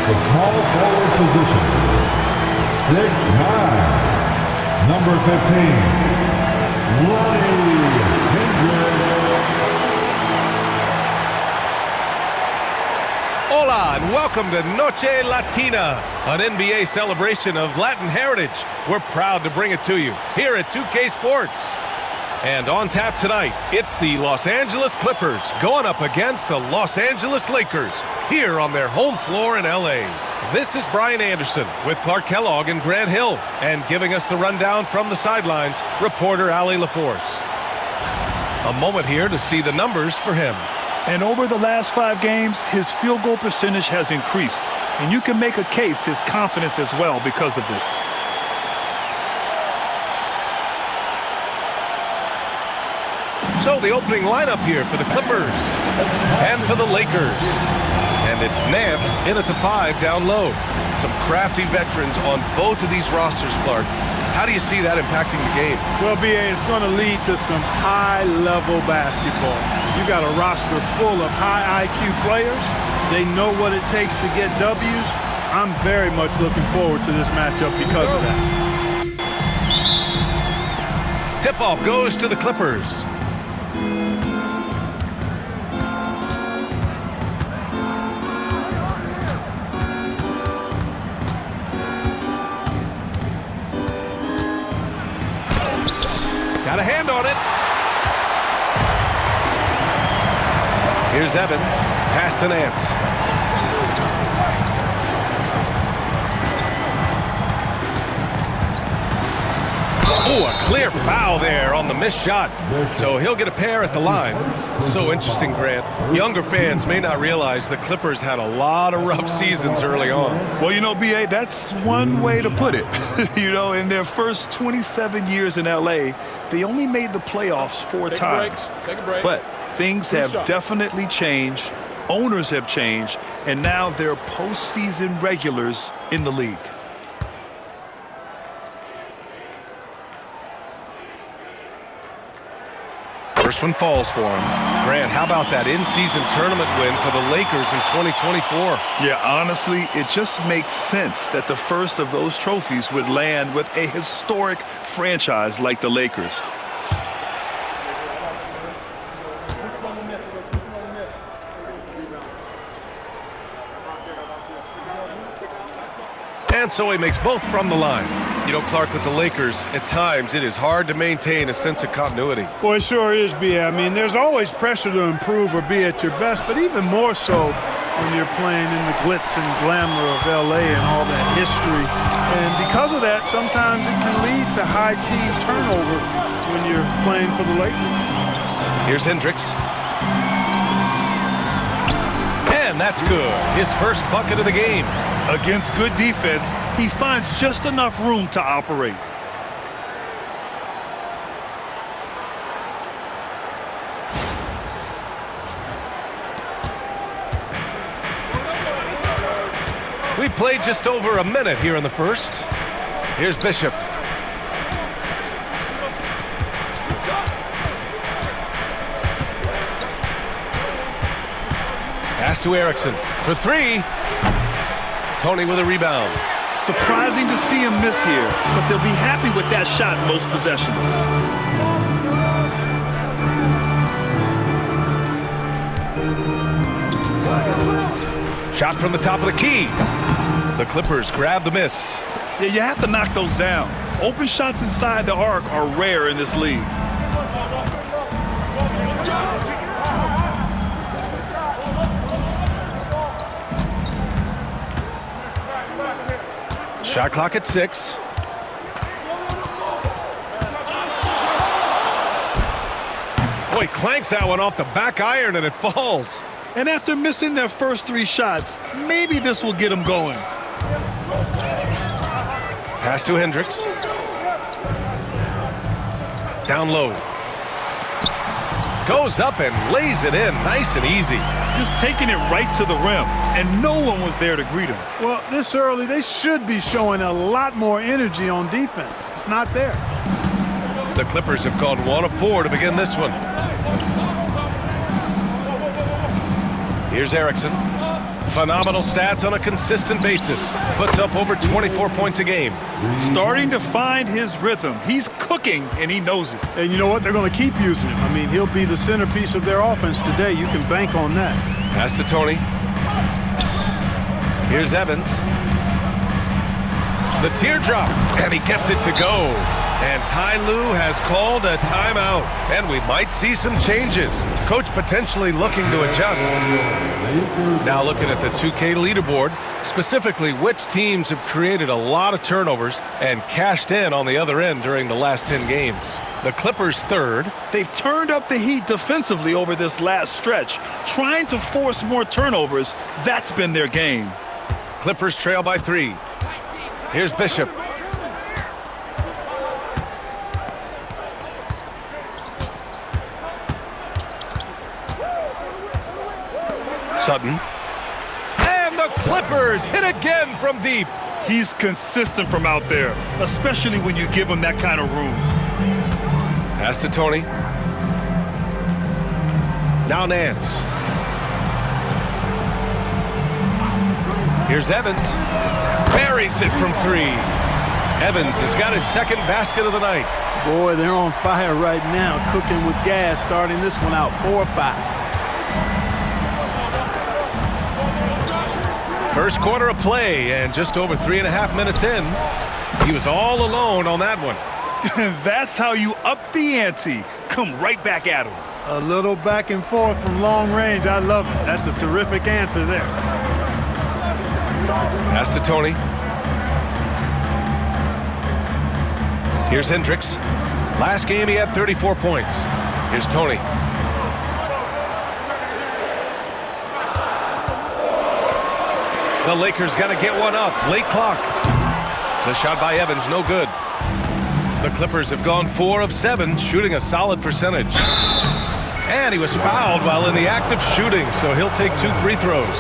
the small forward position, 6'9", number 15, Lonnie Hendricks. Hola and welcome to Noche Latina, an NBA celebration of Latin heritage. We're proud to bring it to you here at 2K Sports. And on tap tonight, it's the Los Angeles Clippers going up against the Los Angeles Lakers here on their home floor in LA. This is Brian Anderson with Clark Kellogg and Grant Hill, and giving us the rundown from the sidelines, reporter Ali LaForce. A moment here to see the numbers for him. And over the last 5 games, his field goal percentage has increased. And you can make a case his confidence as well because of this. So the opening lineup here for the Clippers and for the Lakers. And it's Nance in at the 5 down low. Some crafty veterans on both of these rosters, Clark. How do you see that impacting the game? Well, B.A., it's going to lead to some high-level basketball. You got a roster full of high IQ players. They know what it takes to get W's. I'm very much looking forward to this matchup because of that. Tip-off goes to the Clippers. Got a hand on it. Here's Evans. Pass to Nance. Oh, a clear foul there on the missed shot. So he'll get a pair at the line. It's so interesting, Grant. Younger fans may not realize the Clippers had a lot of rough seasons early on. Well, you know, B.A., that's one way to put it. You know, in their first 27 years in L.A., they only made the playoffs 4 times. Take a break. But things have definitely changed. Owners have changed. And now they're postseason regulars in the league. First one falls for him. Grant, how about that in-season tournament win for the Lakers in 2024? Yeah, honestly, it just makes sense that the first of those trophies would land with a historic franchise like the Lakers. And so he makes both from the line. You know, Clark, with the Lakers, at times it is hard to maintain a sense of continuity. Well, it sure is, B.A. I mean, there's always pressure to improve or be at your best, but even more so when you're playing in the glitz and glamour of L.A. and all that history. And because of that, sometimes it can lead to high team turnover when you're playing for the Lakers. Here's Hendricks. And that's good. His first bucket of the game. Against good defense, he finds just enough room to operate. We played just over a minute here in the first. Here's Bishop. Pass to Erickson for 3. Tony with a rebound. Surprising to see him miss here, but they'll be happy with that shot most possessions. Shot from the top of the key. The Clippers grab the miss. Yeah, you have to knock those down. Open shots inside the arc are rare in this league. Shot clock at 6. Boy, clanks that one off the back iron and it falls. And after missing their first 3 shots, maybe this will get them going. Pass to Hendricks. Down low. Goes up and lays it in nice and easy. Just taking it right to the rim, and no one was there to greet him. Well, this early, they should be showing a lot more energy on defense. It's not there. The Clippers have gone 1 of 4 to begin this one. Here's Erickson. Phenomenal stats on a consistent basis. Puts up over 24 points a game. Starting to find his rhythm. He's cooking, and he knows it. And you know what? They're going to keep using him. I mean, he'll be the centerpiece of their offense today. You can bank on that. Pass to Tony. Here's Evans. The teardrop, and he gets it to go. And Ty Lue has called a timeout, and we might see some changes. Coach potentially looking to adjust. Now looking at the 2K leaderboard, specifically which teams have created a lot of turnovers and cashed in on the other end during the last 10 games. The Clippers third. They've turned up the heat defensively over this last stretch, trying to force more turnovers. That's been their game. Clippers trail by 3. Here's Bishop. Sutton. And the Clippers hit again from deep. He's consistent from out there, especially when you give him that kind of room. Pass to Tony. Now Nance. Here's Evans. Buries it from 3. Evans has got his second basket of the night. Boy, they're on fire right now, cooking with gas, starting this one out 4-5. First quarter of play, and just over 3.5 minutes in, he was all alone on that one. That's how you up the ante. Come right back at him. A little back and forth from long range. I love it. That's a terrific answer there. Pass to Tony. Here's Hendricks. Last game he had 34 points. Here's Tony. The Lakers got to get one up. Late clock. The shot by Evans, no good. The Clippers have gone 4 of 7, shooting a solid percentage. And he was fouled while in the act of shooting, so he'll take 2 free throws.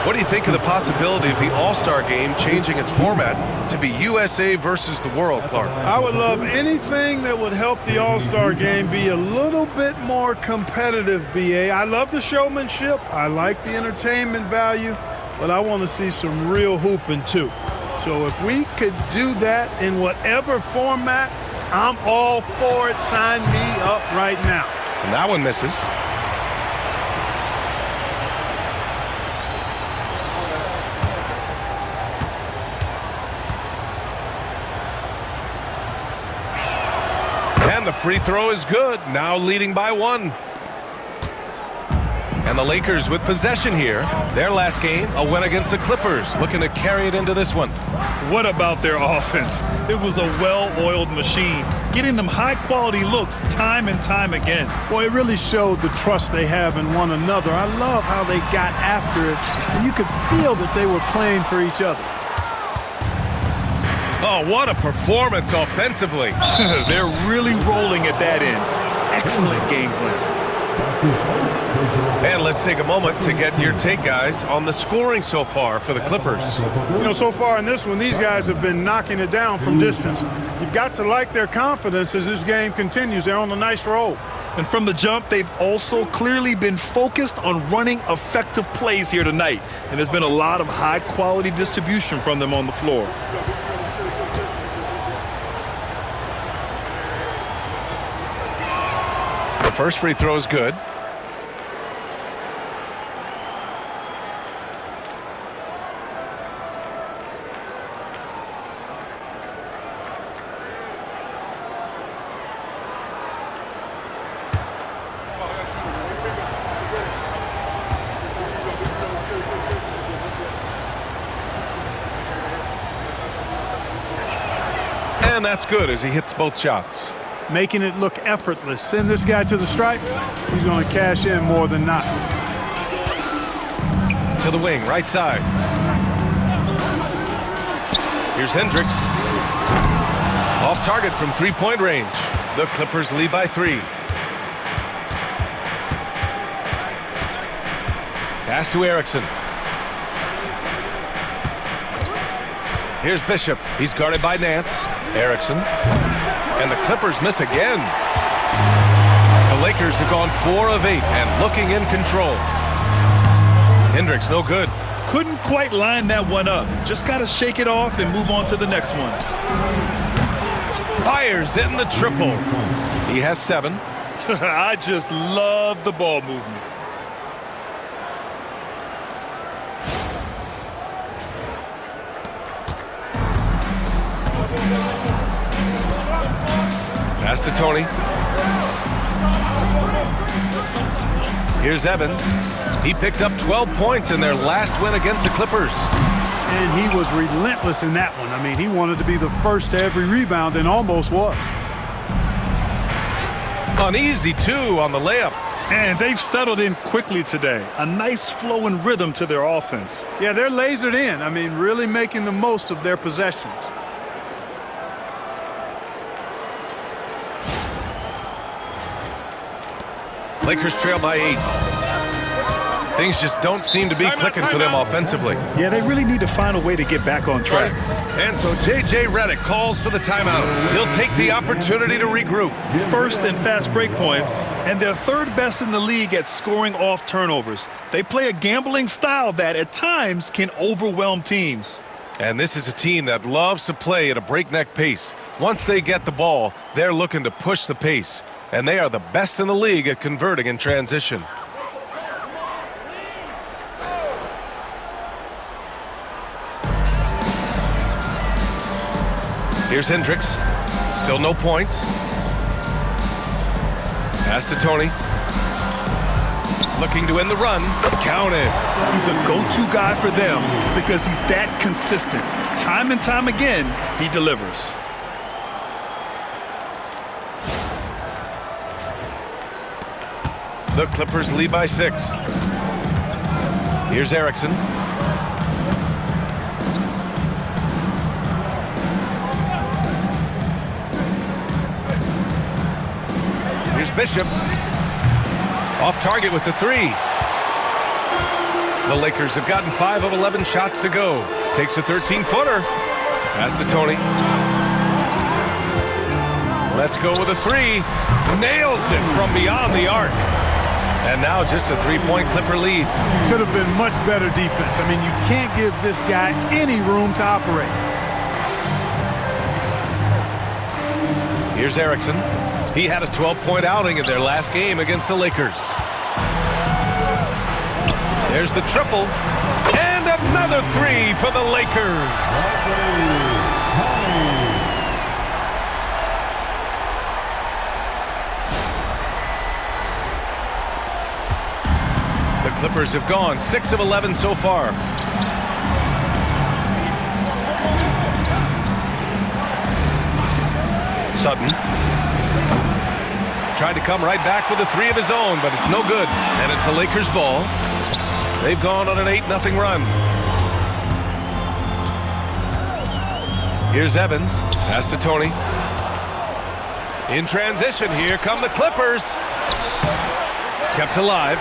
What do you think of the possibility of the All-Star game changing its format to be USA versus the world, Clark? I would love anything that would help the All-Star game be a little bit more competitive, BA. I love the showmanship. I like the entertainment value. But I want to see some real hooping, too. So if we could do that in whatever format, I'm all for it. Sign me up right now. And that one misses. And the free throw is good. Now leading by 1. And the Lakers with possession here. Their last game, a win against the Clippers, looking to carry it into this one. What about their offense? It was a well-oiled machine, getting them high-quality looks time and time again. Boy, it really showed the trust they have in one another. I love how they got after it, and you could feel that they were playing for each other. Oh, what a performance offensively. They're really rolling at that end. Excellent game plan. And let's take a moment to get your take, guys, on the scoring so far for the Clippers. You know, so far in this one, these guys have been knocking it down from distance. You've got to like their confidence as this game continues. They're on a nice roll. And from the jump, they've also clearly been focused on running effective plays here tonight. And there's been a lot of high-quality distribution from them on the floor. The first free throw is good. And that's good as he hits both shots. Making it look effortless. Send this guy to the stripe. He's going to cash in more than not. To the wing, right side. Here's Hendricks. Off target from three-point range. The Clippers lead by 3. Pass to Erickson. Here's Bishop. He's guarded by Nance. Erickson. And the Clippers miss again. The Lakers have gone 4 of 8 and looking in control. Hendricks no good. Couldn't quite line that one up. Just got to shake it off and move on to the next one. Fires in the triple. He has 7. I just love the ball movement. Pass to Tony. Here's Evans. He picked up 12 points in their last win against the Clippers. And he was relentless in that one. I mean, he wanted to be the first to every rebound and almost was. Uneasy, too, on the layup. And they've settled in quickly today. A nice flow and rhythm to their offense. Yeah, they're lasered in. I mean, really making the most of their possessions. Lakers trail by 8. Things just don't seem to be clicking for them offensively. Yeah, they really need to find a way to get back on track. And so J.J. Redick calls for the timeout. He'll take the opportunity to regroup. First in fast break points, and they're third best in the league at scoring off turnovers. They play a gambling style that at times can overwhelm teams. And this is a team that loves to play at a breakneck pace. Once they get the ball, they're looking to push the pace. And they are the best in the league at converting in transition. Here's Hendricks. Still no points. Pass to Tony. Looking to end the run. Counted. He's a go-to guy for them because he's that consistent. Time and time again, he delivers. The Clippers lead by 6. Here's Erickson. Here's Bishop. Off target with the 3. The Lakers have gotten 5 of 11 shots to go. Takes a 13-footer. Pass to Tony. Let's go with a 3. Nails it from beyond the arc. And now just a 3-point Clipper lead. Could have been much better defense. I mean, you can't give this guy any room to operate. Here's Erickson. He had a 12-point outing in their last game against the Lakers. There's the triple. And another 3 for the Lakers. The Clippers have gone 6 of 11 so far. Sutton. Tried to come right back with a 3 of his own, but it's no good. And it's the Lakers' ball. They've gone on an 8-0 run. Here's Evans. Pass to Tony. In transition, here come the Clippers. Kept alive.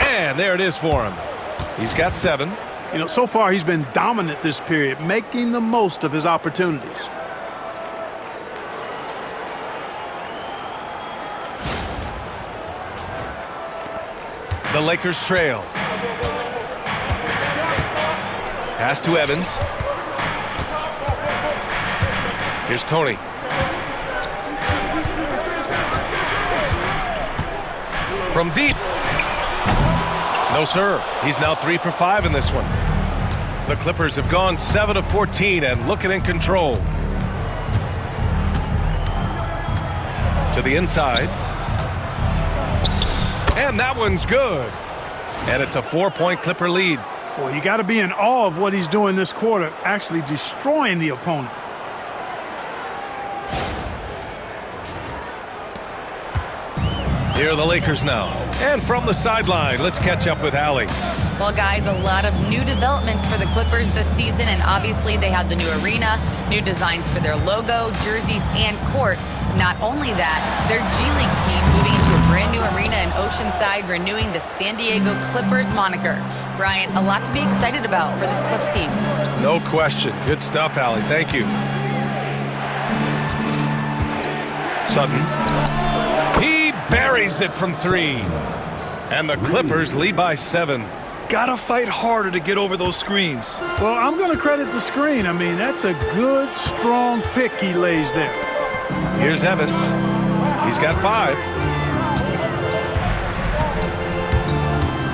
And there it is for him. He's got 7. You know, so far he's been dominant this period, making the most of his opportunities. The Lakers trail. Pass to Evans. Here's Tony. From deep. No, sir. He's now 3 for 5 in this one. The Clippers have gone 7 of 14 and looking in control. To the inside. And that one's good. And it's a 4-point Clipper lead. Well, you got to be in awe of what he's doing this quarter, actually destroying the opponent. Here are the Lakers now. And from the sideline, let's catch up with Allie. Well, guys, a lot of new developments for the Clippers this season, and obviously they have the new arena, new designs for their logo, jerseys, and court. Not only that, their G League team moving into a brand new arena in Oceanside, renewing the San Diego Clippers moniker. Brian, a lot to be excited about for this Clips team. No question. Good stuff, Allie. Thank you. Sutton. He buries it from 3. And the Clippers lead by 7. Gotta fight harder to get over those screens. Well, I'm going to credit the screen. I mean, that's a good, strong pick he lays there. Here's Evans. He's got 5.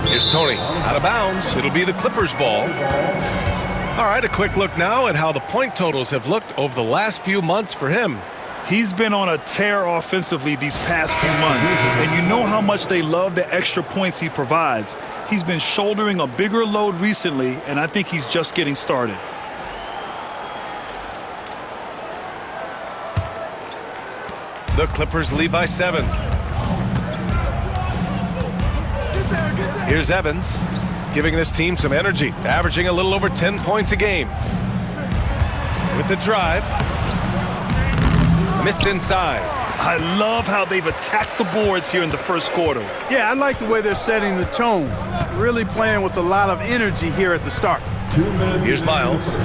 Here's Tony. Out of bounds. It'll be the Clippers' ball. All right, a quick look now at how the point totals have looked over the last few months for him. He's been on a tear offensively these past few months, and you know how much they love the extra points he provides. He's been shouldering a bigger load recently, and I think he's just getting started. The Clippers lead by 7. Here's Evans, giving this team some energy, averaging a little over 10 points a game. With the drive. Missed inside. I love how they've attacked the boards here in the first quarter. Yeah, I like the way they're setting the tone. Really playing with a lot of energy here at the start. 2 minutes. Here's Miles. 2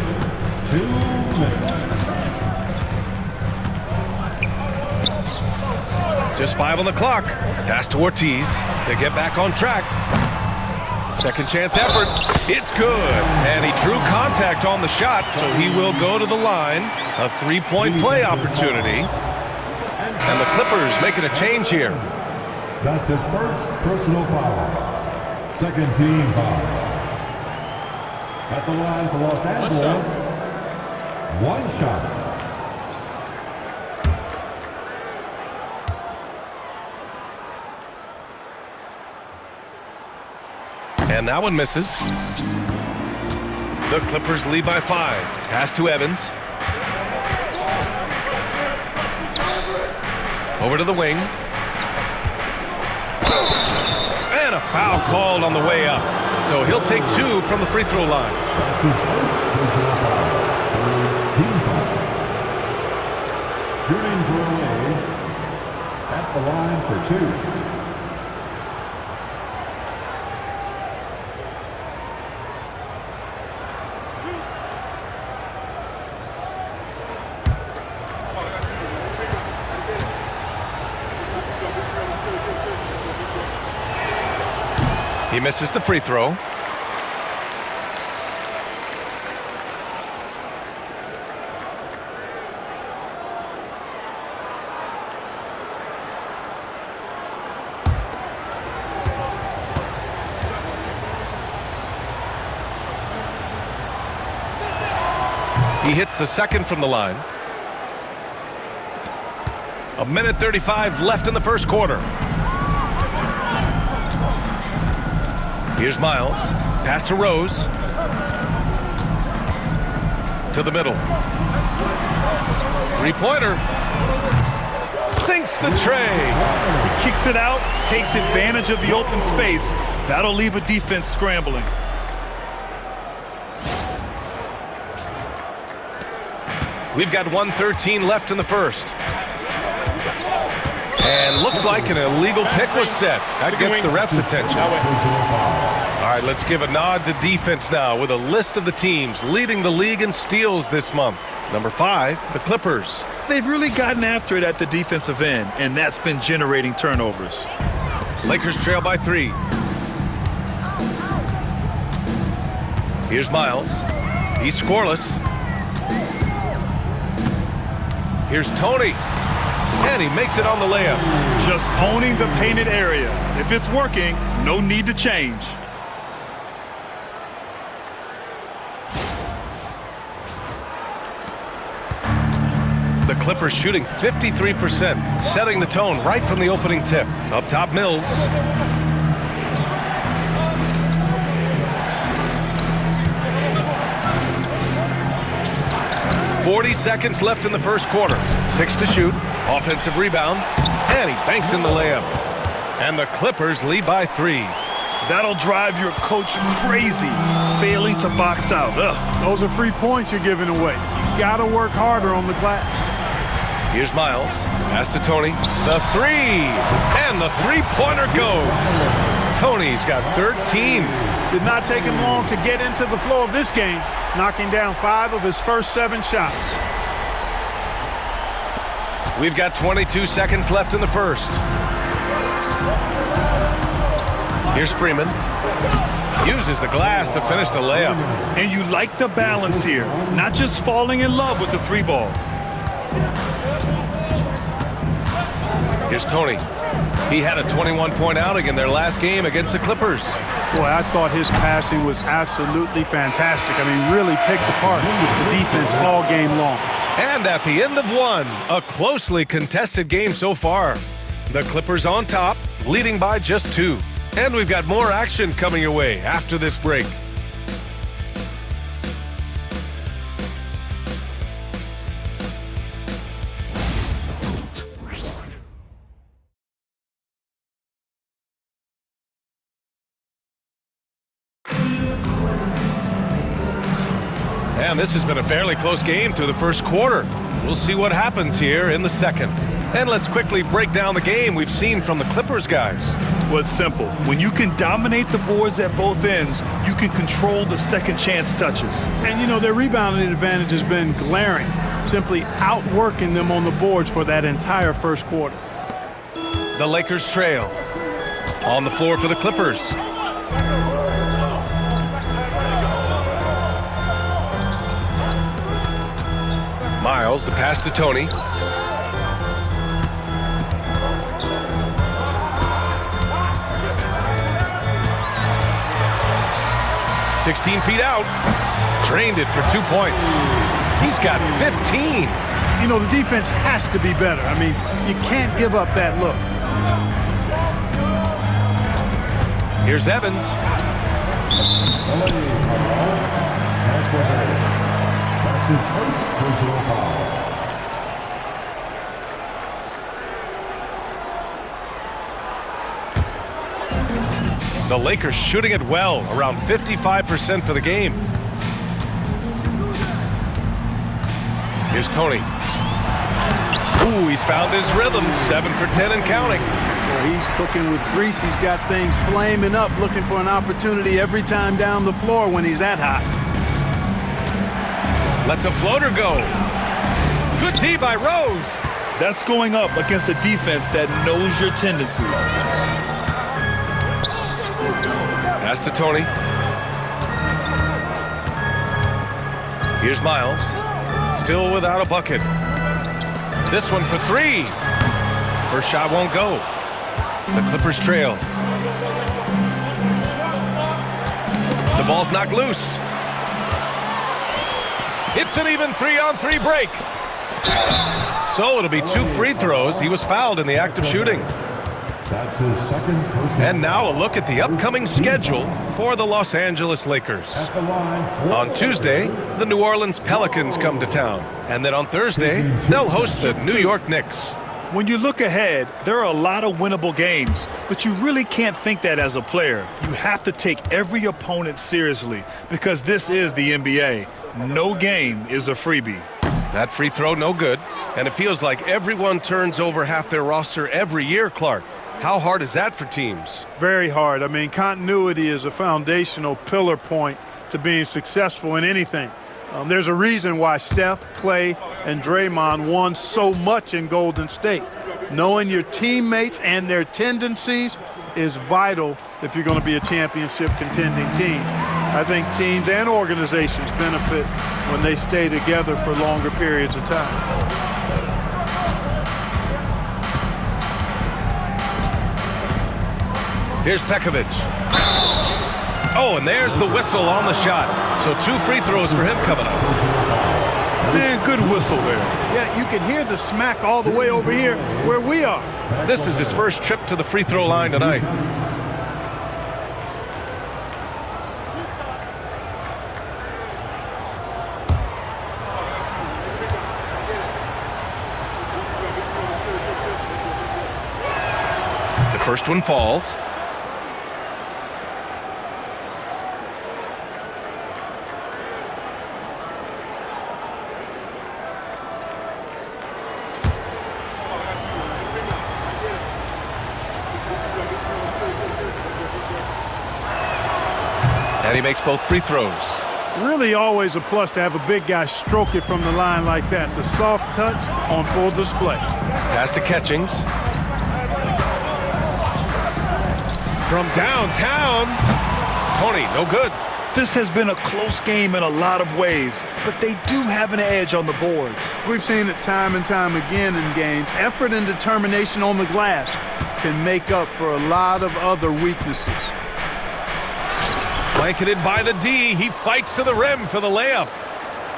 minutes. Just 5 on the clock. Pass to Ortiz to get back on track. Second chance effort. It's good. And he drew contact on the shot, so he will go to the line. A 3-point play opportunity. And the Clippers making a change here. That's his first personal foul. Second team foul. At the line for Los Angeles. 1 shot. And that one misses. The Clippers lead by 5. Pass to Evans. Over to the wing. And a foul called on the way up. So he'll take 2 from the free throw line. That's his first personal foul. Third team foul. Shooting for away. At the line for 2. He misses the free throw. He hits the second from the line. 1:35 left in the first quarter. Here's Miles. Pass to Rose. To the middle. Three-pointer. Sinks the tray. He kicks it out, takes advantage of the open space. That'll leave a defense scrambling. We've got 1:13 left in the first. And looks like an illegal pick was set. That gets the ref's attention. All right, let's give a nod to defense now with a list of the teams leading the league in steals this month. Number 5, the Clippers. They've really gotten after it at the defensive end, and that's been generating turnovers. Lakers trail by 3. Here's Miles. He's scoreless. Here's Tony. And he makes it on the layup. Just owning the painted area. If it's working, no need to change. The Clippers shooting 53%, setting the tone right from the opening tip. Up top, Mills. "40 seconds left in the first quarter. 6 to shoot. Offensive rebound. And he banks in the layup. And the Clippers lead by 3. That'll drive your coach crazy, failing to box out. Ugh. Those are free points you're giving away. You got to work harder on the glass. Here's Miles. Pass to Tony. The 3. And the three-pointer goes. Tony's got 13. Did not take him long to get into the flow of this game, knocking down 5 of his first 7 shots. We've got 22 seconds left in the first. Here's Freeman. Uses the glass to finish the layup. And you like the balance here, not just falling in love with the three ball. Here's Tony. He had a 21-point outing in their last game against the Clippers. Boy, I thought his passing was absolutely fantastic. I mean, really picked apart the defense all game long. And at the end of one, a closely contested game so far. The Clippers on top, leading by just 2. And we've got more action coming your way after this break. And this has been a fairly close game through the first quarter. We'll see what happens here in the second. And let's quickly break down the game we've seen from the Clippers guys. Well, it's simple. When you can dominate the boards at both ends, you can control the second chance touches. And, you know, their rebounding advantage has been glaring, simply outworking them on the boards for that entire first quarter. The Lakers trail. On the floor for the Clippers. Miles, the pass to Tony. "16 feet out." Drained it for 2 points. He's got 15. You know, the defense has to be better. I mean, you can't give up that look. Here's Evans. That's his first personal foul. The Lakers shooting it well, around 55% for the game. Here's Tony. Ooh, he's found his rhythm, 7 for 10 and counting. Well, he's cooking with grease. He's got things flaming up, looking for an opportunity every time down the floor when he's that hot. Lets a floater go. Good D by Rose. That's going up against a defense that knows your tendencies. Pass to Tony. Here's Miles. Still without a bucket. This one for 3. First shot won't go. The Clippers trail. The ball's knocked loose. It's an even 3-on-3 break. So it'll be 2 free throws. He was fouled in the act of shooting. That's his second personal. And now a look at the upcoming schedule for the Los Angeles Lakers. At the line. On Tuesday, the New Orleans Pelicans come to town. And then on Thursday, they'll host the New York Knicks. When you look ahead, there are a lot of winnable games, but you really can't think that as a player. You have to take every opponent seriously because this is the NBA. No game is a freebie. That free throw, no good. And it feels like everyone turns over half their roster every year, Clark. How hard is that for teams? Very hard. I mean, continuity is a foundational pillar point to being successful in anything. There's a reason why Steph, Clay, and Draymond won so much in Golden State. Knowing your teammates and their tendencies is vital if you're going to be a championship contending team. I think teams and organizations benefit when they stay together for longer periods of time. Here's Pekovic. Oh, and there's the whistle on the shot. So 2 free throws for him coming up. Man, good whistle there. Yeah, you can hear the smack all the way over here where we are. This is his first trip to the free throw line tonight. The first one falls. And he makes both free throws. Really always a plus to have a big guy stroke it from the line like that. The soft touch on full display. Pass to Catchings. From downtown. Tony, no good. This has been a close game in a lot of ways, but they do have an edge on the boards. We've seen it time and time again in games. Effort and determination on the glass can make up for a lot of other weaknesses. Blanketed by the D. He fights to the rim for the layup.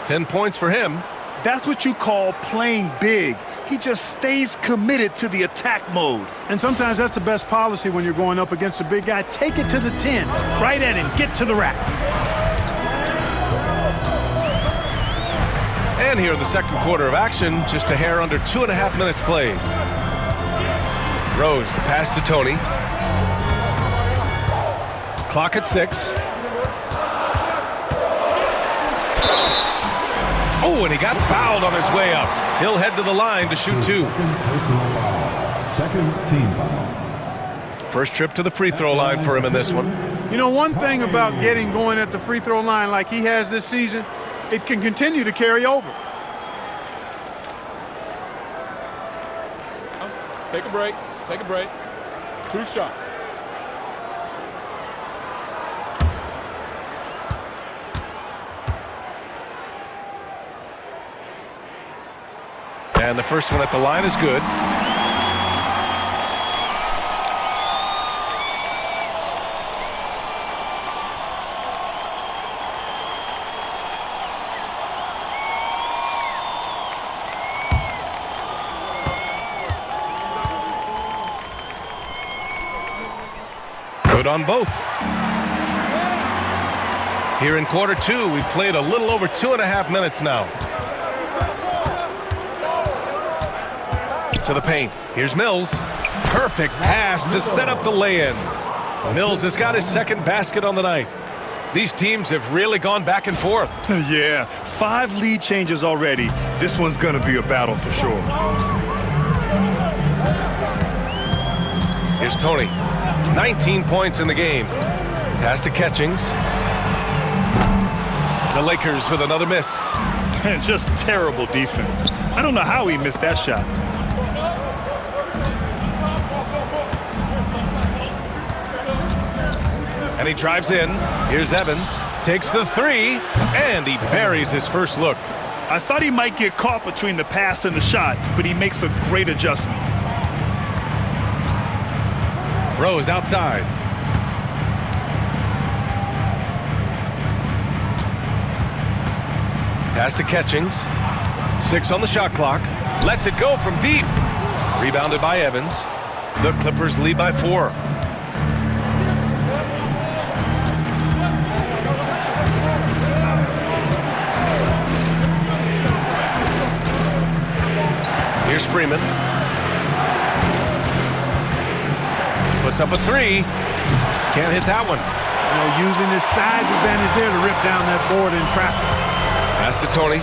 10 points for him. That's what you call playing big. He just stays committed to the attack mode. And sometimes that's the best policy when you're going up against a big guy. Take it to the 10, right at him, get to the rack. And here in the second quarter of action, just a hair under 2.5 minutes played. Rose, the pass to Tony. Clock at 6. Oh, and he got fouled on his way up. He'll head to the line to shoot 2. Second team foul. First trip to the free throw line for him in this one. You know, one thing about getting going at the free throw line like he has this season, it can continue to carry over. Take a break. Take a break. 2 shots. And the first one at the line is good. Good on both. Here in quarter 2, we've played a little over 2.5 minutes now. To the paint. Here's Mills. Perfect pass to set up the lay-in. Mills has got his second basket on the night. These teams have really gone back and forth. Yeah, 5 lead changes already. This one's going to be a battle for sure. Here's Tony. 19 points in the game. Pass to Catchings. The Lakers with another miss. Just terrible defense. I don't know how he missed that shot. And he drives in. Here's Evans. Takes the 3, and he buries his first look. I thought he might get caught between the pass and the shot, but he makes a great adjustment. Rose outside. Pass to Catchings. 6 on the shot clock. Lets it go from deep. Rebounded by Evans. The Clippers lead by 4. Here's Freeman. Puts up a 3. Can't hit that one. You know, using his size advantage there to rip down that board in traffic. Pass to Tony.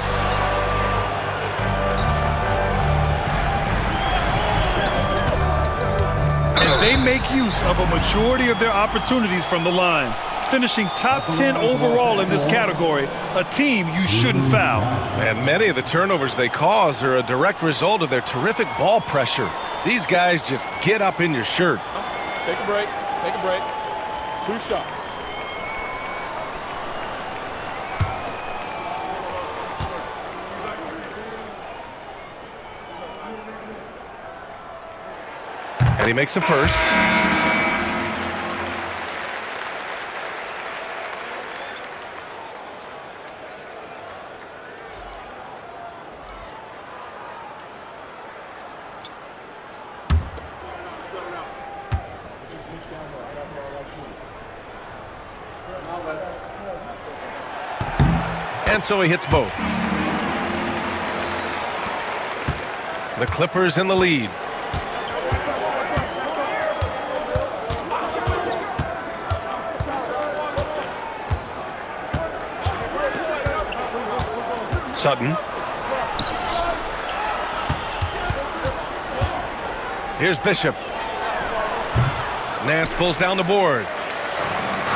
And they make use of a majority of their opportunities from the line. Finishing top 10 overall in this category, a team you shouldn't foul. And many of the turnovers they cause are a direct result of their terrific ball pressure. These guys just get up in your shirt. Take a break. Take a break. 2 shots. And he makes a first. And so he hits both. The Clippers in the lead. Sutton. Here's Bishop. Nance pulls down the board.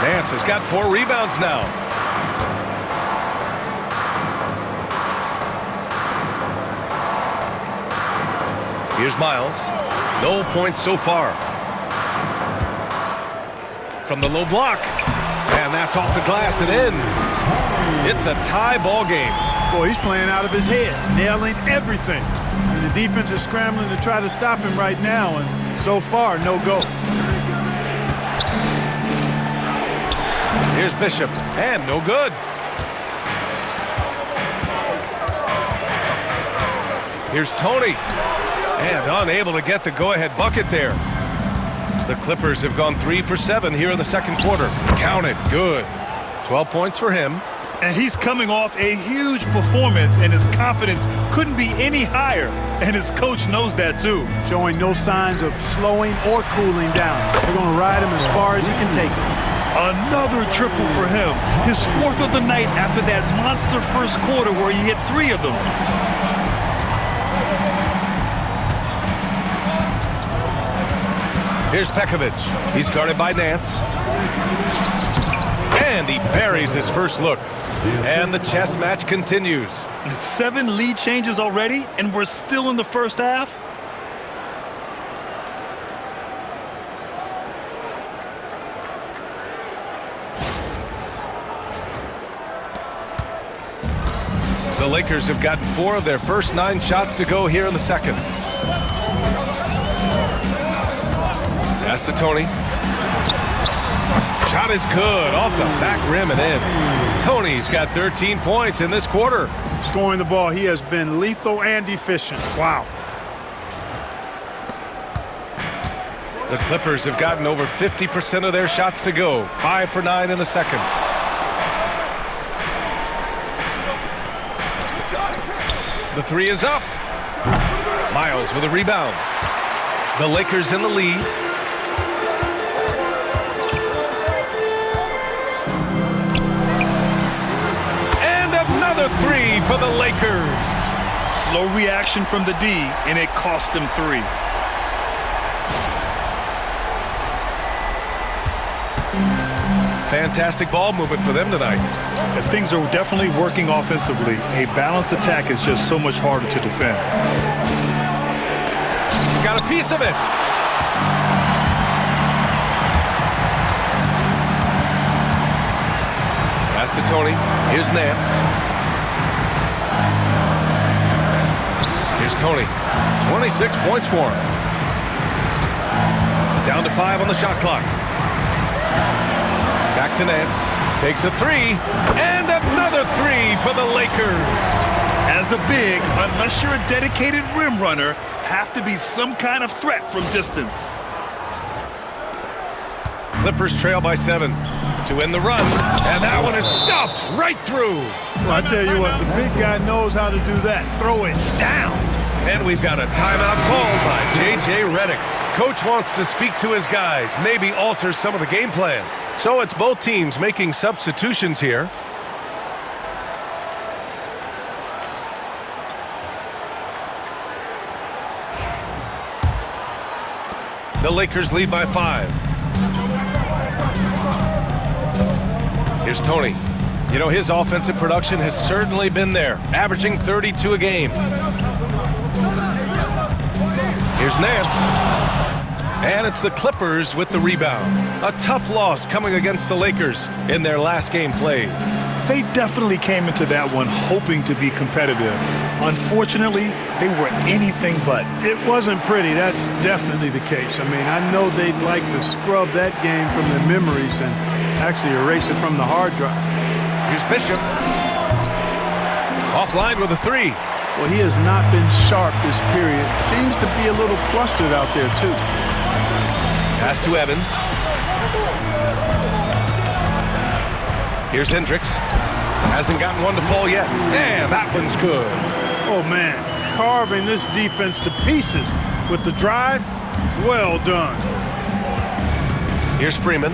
Nance has got 4 rebounds now. Here's Miles. No points so far. From the low block. And that's off the glass and in. It's a tie ball game. Boy, he's playing out of his head, nailing everything. And the defense is scrambling to try to stop him right now, and so far, no go. Here's Bishop, and no good. Here's Tony, and unable to get the go-ahead bucket there. The Clippers have gone 3 for 7 here in the second quarter. Count it, good. 12 points for him. And he's coming off a huge performance, and his confidence couldn't be any higher. And his coach knows that, too. Showing no signs of slowing or cooling down. They're going to ride him as far as he can take him. Another triple for him. His 4th of the night after that monster first quarter where he hit 3 of them. Here's Pekovic. He's guarded by Nance. And he buries his first look. And the chess match continues. 7 lead changes already, and we're still in the first half? The Lakers have gotten 4 of their first 9 shots to go here in the second. Pass to Tony. Shot is good, off the back rim and in. Tony's got 13 points in this quarter. Scoring the ball, he has been lethal and efficient. Wow. The Clippers have gotten over 50% of their shots to go. 5 for 9 in the second. The 3 is up. Miles with a rebound. The Lakers in the lead. Another 3 for the Lakers. Slow reaction from the D, and it cost him 3. Fantastic ball movement for them tonight. And things are definitely working offensively. A balanced attack is just so much harder to defend. Got a piece of it. Pass to Tony. Here's Nance. Here's Tony. 26 points for him. Down to 5 on the shot clock. Back to Nance. Takes a 3. And another 3 for the Lakers. As a big, unless you're a dedicated rim runner, have to be some kind of threat from distance. Clippers trail by 7 to end the run. And that one is stuffed right through. Well, I tell you what, the big guy knows how to do that. Throw it down. And we've got a timeout called by J.J. Redick. Coach wants to speak to his guys, maybe alter some of the game plan. So it's both teams making substitutions here. The Lakers lead by 5. Here's Tony. You know, his offensive production has certainly been there, averaging 32 a game. Here's Nance. And it's the Clippers with the rebound. A tough loss coming against the Lakers in their last game played. They definitely came into that one hoping to be competitive. Unfortunately, they were anything but. It wasn't pretty. That's definitely the case. I mean, I know they'd like to scrub that game from their memories and actually erase it from the hard drive. Here's Bishop. Offline with a 3. Well, he has not been sharp this period. Seems to be a little flustered out there, too. Pass to Evans. Here's Hendricks. Hasn't gotten one to fall yet. And that one's good. Oh, man. Carving this defense to pieces with the drive. Well done. Here's Freeman.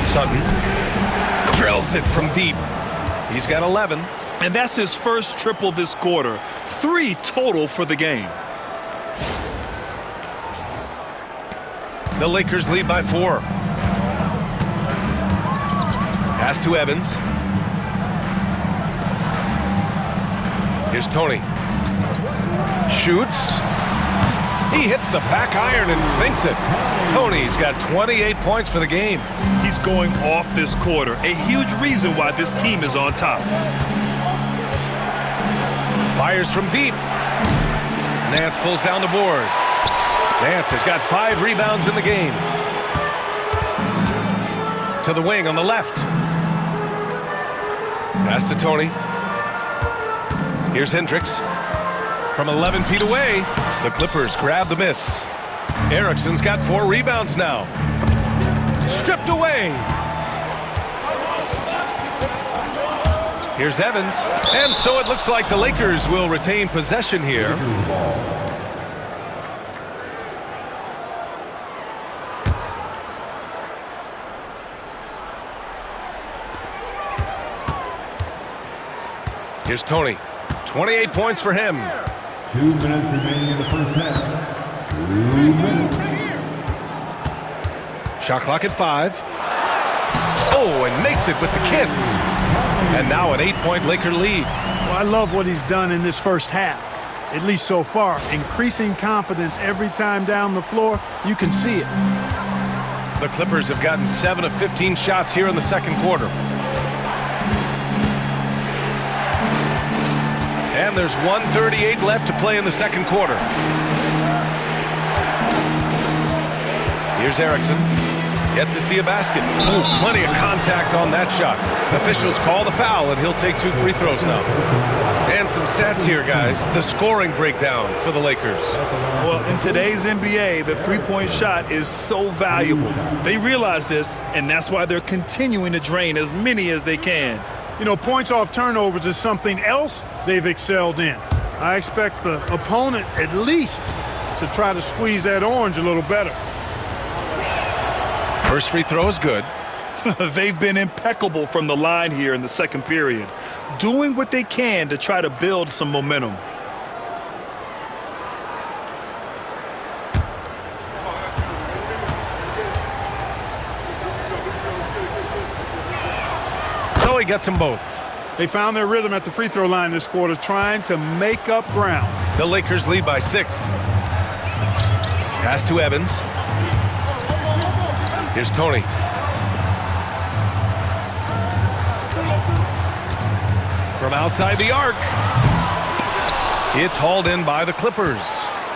Sutton drills it from deep. He's got 11. And that's his first triple this quarter. 3 total for the game. The Lakers lead by 4. Pass to Evans. Here's Tony. Shoots. He hits the back iron and sinks it. Tony's got 28 points for the game. He's going off this quarter, a huge reason why this team is on top. Fires from deep. Nance pulls down the board. Nance has got 5 rebounds in the game. To the wing on the left. Pass to Tony. Here's Hendricks. From 11 feet away, the Clippers grab the miss. Erickson's got 4 rebounds now. Stripped away. Here's Evans. And so it looks like the Lakers will retain possession here. Here's Tony. 28 points for him. 2 minutes remaining in the first half. 2 minutes. Shot clock at 5. Oh, and makes it with the kiss. And now an 8-point Laker lead. Well, I love what he's done in this first half, at least so far. Increasing confidence every time down the floor. You can see it. The Clippers have gotten 7 of 15 shots here in the second quarter. And there's 1:38 left to play in the second quarter. Here's Erickson. Yet to see a basket. Oh, plenty of contact on that shot. Officials call the foul, and he'll take 2 free throws now. And some stats here, guys. The scoring breakdown for the Lakers. Well, in today's NBA, the three-point shot is so valuable. They realize this, and that's why they're continuing to drain as many as they can. You know, points off turnovers is something else they've excelled in. I expect the opponent at least to try to squeeze that orange a little better. First free throw is good. They've been impeccable from the line here in the second period, doing what they can to try to build some momentum. So he gets them both. They found their rhythm at the free throw line this quarter, trying to make up ground. The Lakers lead by 6. Pass to Evans. Here's Tony. From outside the arc. It's hauled in by the Clippers.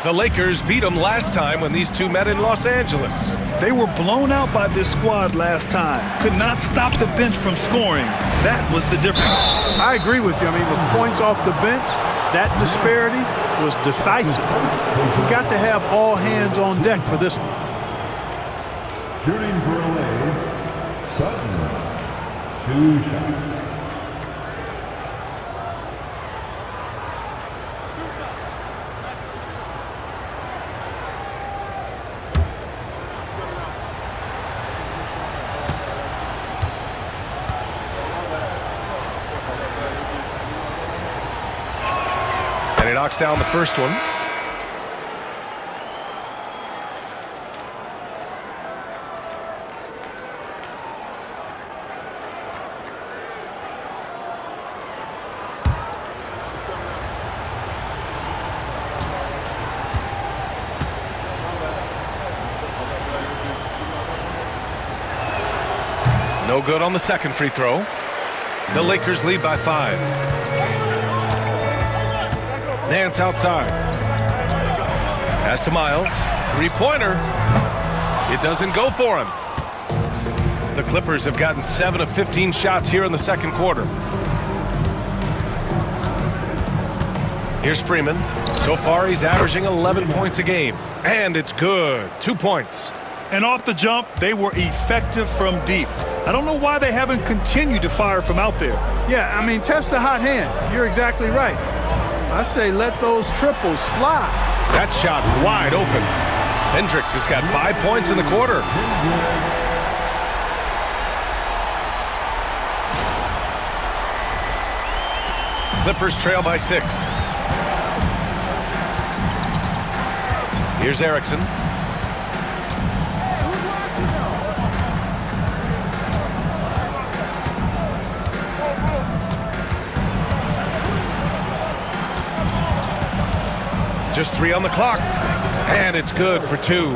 The Lakers beat them last time when these two met in Los Angeles. They were blown out by this squad last time. Could not stop the bench from scoring. That was the difference. I agree with you. I mean, with points off the bench, that disparity was decisive. You've got to have all hands on deck for this one. Shooting for LA, Sutton. 2 shots. And he knocks down the first one. No good on the second free throw. The Lakers lead by 5. Nance outside. Pass to Miles. 3-pointer. It doesn't go for him. The Clippers have gotten 7 of 15 shots here in the second quarter. Here's Freeman. So far, he's averaging 11 points a game. And it's good. 2 points. And off the jump, they were effective from deep. I don't know why they haven't continued to fire from out there. Yeah, I mean, test the hot hand. You're exactly right. I say let those triples fly. That shot wide open. Hendricks has got 5 points in the quarter. Clippers trail by 6. Here's Erickson. Just 3 on the clock. And it's good for 2.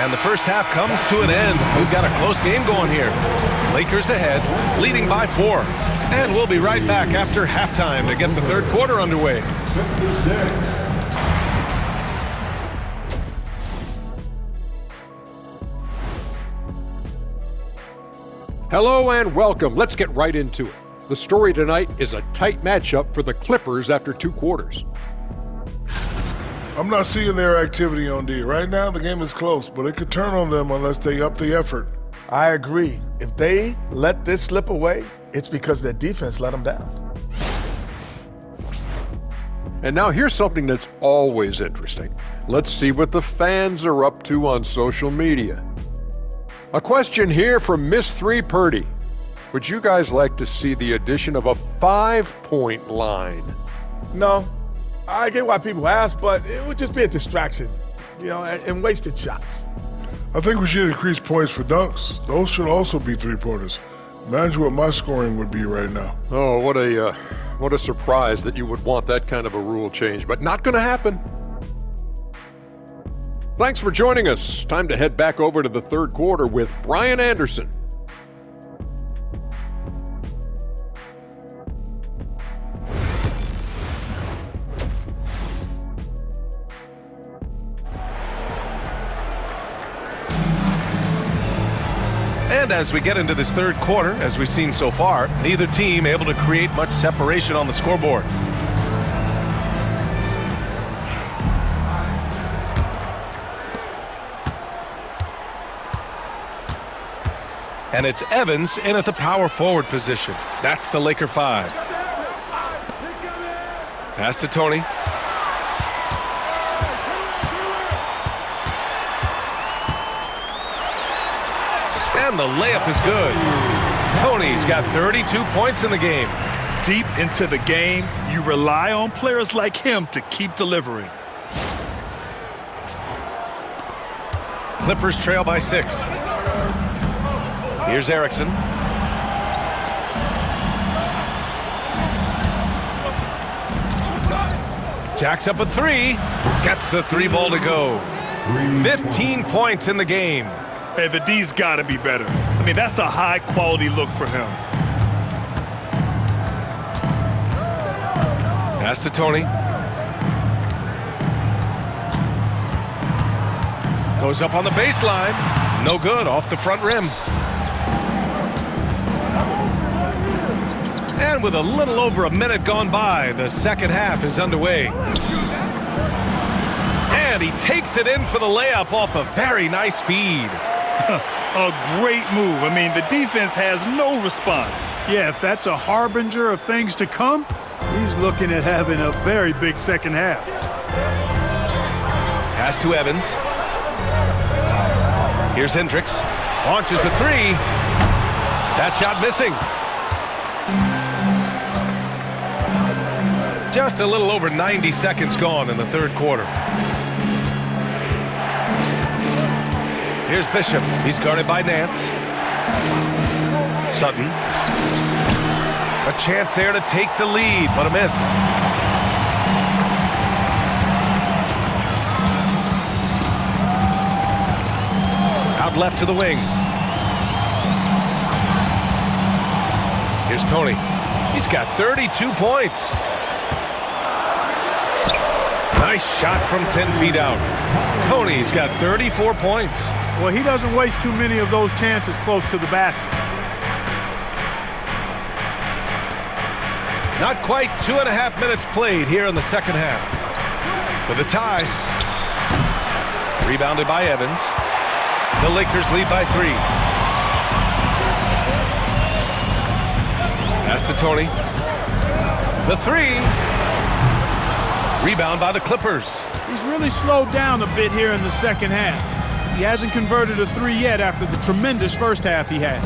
And the first half comes to an end. We've got a close game going here. Lakers ahead, leading by 4. And we'll be right back after halftime to get the third quarter underway. Hello and welcome. Let's get right into it. The story tonight is a tight matchup for the Clippers after 2 quarters. I'm not seeing their activity on D. Right now, the game is close, but it could turn on them unless they up the effort. I agree. If they let this slip away, it's because their defense let them down. And now here's something that's always interesting. Let's see what the fans are up to on social media. A question here from Miss 3 Purdy. Would you guys like to see the addition of a 5-point line? No, I get why people ask, but it would just be a distraction, and wasted shots. I think we should increase points for dunks. Those should also be 3-pointers. Imagine what my scoring would be right now. Oh, what a surprise that you would want that kind of a rule change, but not going to happen. Thanks for joining us. Time to head back over to the third quarter with Brian Anderson. And as we get into this third quarter, as we've seen so far, neither team able to create much separation on the scoreboard. And it's Evans in at the power forward position. That's the Laker 5. Pass to Tony. And the layup is good. Tony's got 32 points in the game. Deep into the game, you rely on players like him to keep delivering. Clippers trail by 6. Here's Erickson. Jacks up a 3. Gets the 3 ball to go. 15 points in the game. Hey, the D's got to be better. I mean, that's a high-quality look for him. Pass to Tony. Goes up on the baseline. No good, off the front rim. And with a little over a minute gone by, the second half is underway. And he takes it in for the layup off a very nice feed. A great move. I mean, the defense has no response. Yeah, if that's a harbinger of things to come, he's looking at having a very big second half. Pass to Evans. Here's Hendricks. Launches a 3. That shot missing. Just a little over 90 seconds gone in the third quarter. Here's Bishop. He's guarded by Nance. Sutton. A chance there to take the lead, but a miss. Out left to the wing. Here's Tony. He's got 32 points. Nice shot from 10 feet out. Tony's got 34 points. Well, he doesn't waste too many of those chances close to the basket. Not quite 2.5 minutes played here in the second half. For the tie. Rebounded by Evans. The Lakers lead by 3. Pass to Tony. The 3. Rebound by the Clippers. He's really slowed down a bit here in the second half. He hasn't converted a 3 yet after the tremendous first half he had.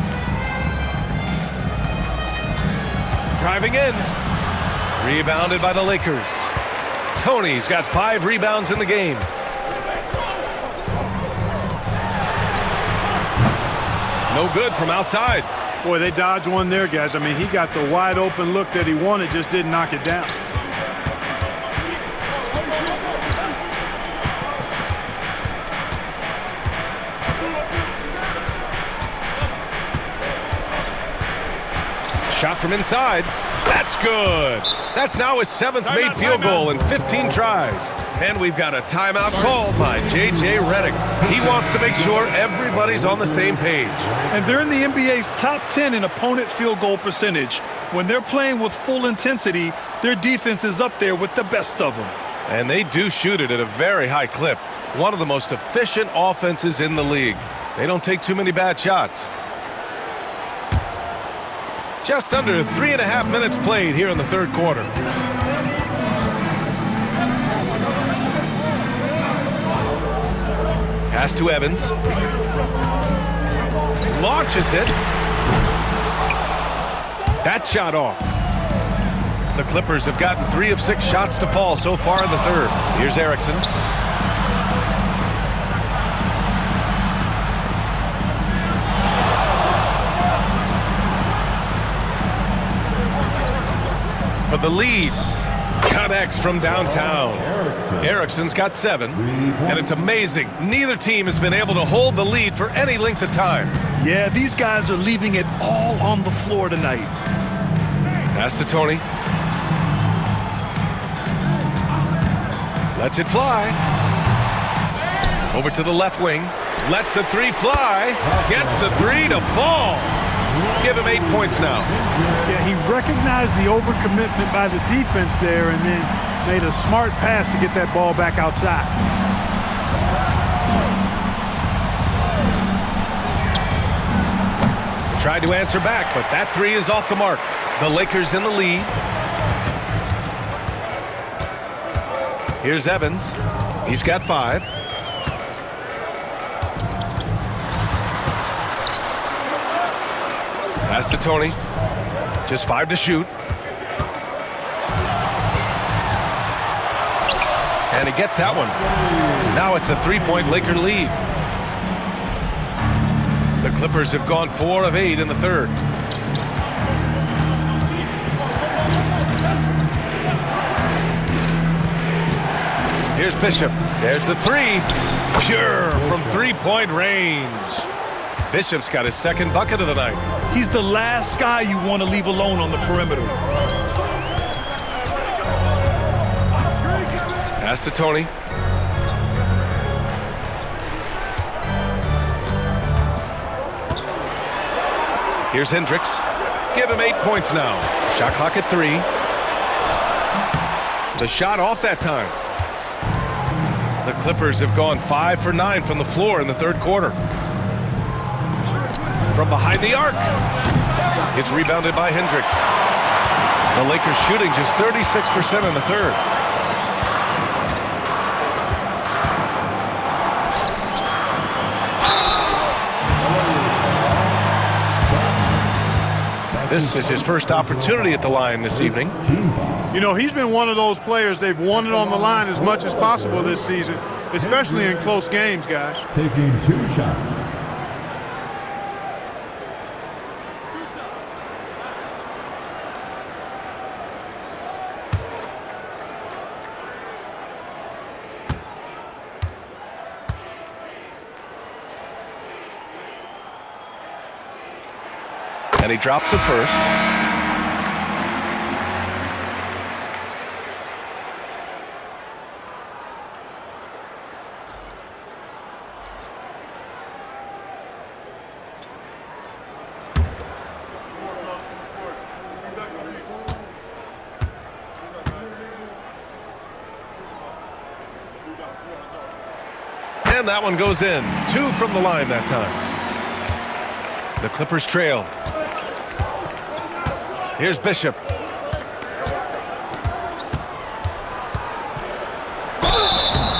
Driving in. Rebounded by the Lakers. Tony's got 5 rebounds in the game. No good from outside. Boy, they dodged one there, guys. I mean, he got the wide open look that he wanted, just didn't knock it down. Shot from inside. That's good. That's now his 7th made field goal in 15 tries. And we've got a timeout called by J.J. Redick. He wants to make sure everybody's on the same page. And they're in the NBA's top 10 in opponent field goal percentage. When they're playing with full intensity, their defense is up there with the best of them. And they do shoot it at a very high clip. One of the most efficient offenses in the league. They don't take too many bad shots. Just under 3.5 minutes played here in the third quarter. Pass to Evans. Launches it. That shot off. The Clippers have gotten 3 of 6 shots to fall so far in the third. Here's Erickson. For the lead. Connects from downtown. Erickson's got 7, and it's amazing. Neither team has been able to hold the lead for any length of time. Yeah, these guys are leaving it all on the floor tonight. Pass to Tony. Lets it fly. Over to the left wing. Lets the 3 fly. Gets the 3 to fall. Give him 8 points now. Yeah, he recognized the overcommitment by the defense there and then made a smart pass to get that ball back outside. Tried to answer back, but that 3 is off the mark. The Lakers in the lead. Here's Evans. He's got 5. Pass to Tony. Just 5 to shoot. And he gets that one. Now it's a 3-point Laker lead. The Clippers have gone 4 of 8 in the third. Here's Bishop. There's the 3. Pure from 3-point range. Bishop's got his 2nd bucket of the night. He's the last guy you want to leave alone on the perimeter. Pass to Tony. Here's Hendricks. Give him 8 points now. Shot clock at 3. The shot off that time. The Clippers have gone 5 for 9 from the floor in the third quarter. From behind the arc. It's rebounded by Hendricks. The Lakers shooting just 36% in the third. This is his first opportunity at the line this evening. You know, he's been one of those players, they've won it on the line as much as possible this season, especially in close games, guys. Taking 2 shots. And he drops it first. And that one goes in. 2 from the line that time. The Clippers trail. Here's Bishop.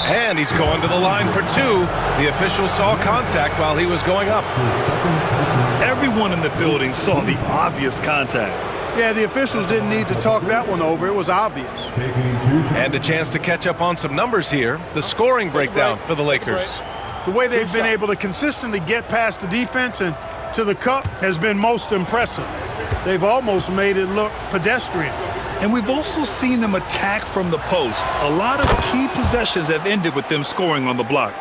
And he's going to the line for 2. The official saw contact while he was going up. Everyone in the building saw the obvious contact. Yeah, the officials didn't need to talk that one over. It was obvious. And a chance to catch up on some numbers here. The scoring breakdown for the Lakers. The way they've been able to consistently get past the defense and to the cup has been most impressive. They've almost made it look pedestrian. And we've also seen them attack from the post. A lot of key possessions have ended with them scoring on the block.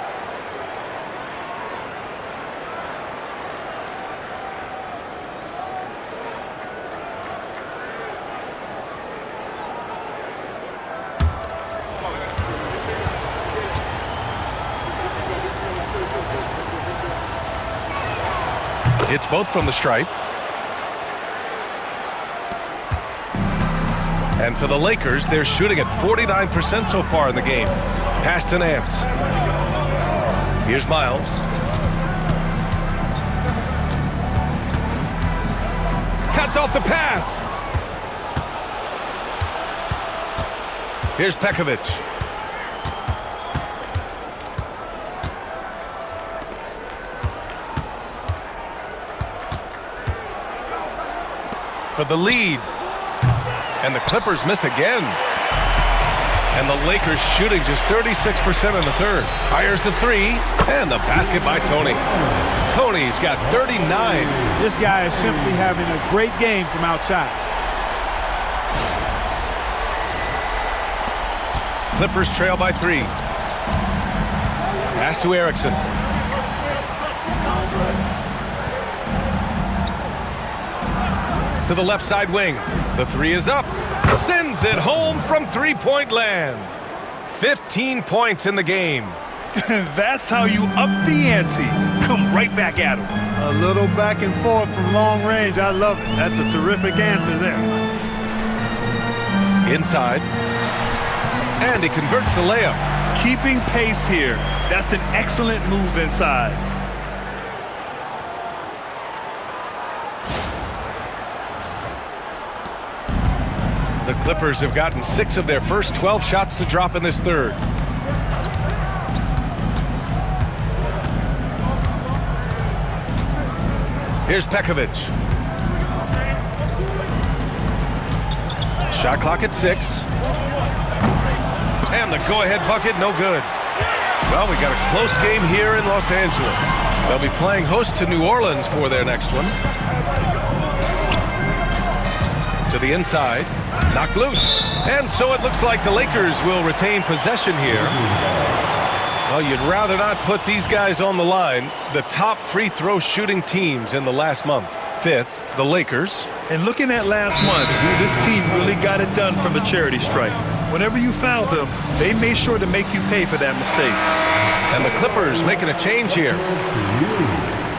Hits both from the stripe. And for the Lakers, they're shooting at 49% so far in the game. Pass to Nance. Here's Miles. Cuts off the pass. Here's Pekovic. For the lead. And the Clippers miss again. And the Lakers shooting just 36% in the third. Fires the three. And the basket by Tony. Tony's got 39. This guy is simply having a great game from outside. Clippers trail by 3. Pass to Erickson. To the left side wing. The three is up. Sends it home from three-point land. 15 points in the game. That's how you up the ante. Come right back at him. A little back and forth from long range. I love it. That's a terrific answer there. Inside. And he converts the layup. Keeping pace here. That's an excellent move inside. The Clippers have gotten 6 of their first 12 shots to drop in this third. Here's Pekovic. Shot clock at 6. And the go-ahead bucket, no good. Well, we got a close game here in Los Angeles. They'll be playing host to New Orleans for their next one. To the inside. Knocked loose. And so it looks like the Lakers will retain possession here. Well, you'd rather not put these guys on the line. The top free throw shooting teams in the last month. 5th, the Lakers. And looking at last month, this team really got it done from the charity stripe. Whenever you fouled them, they made sure to make you pay for that mistake. And the Clippers making a change here.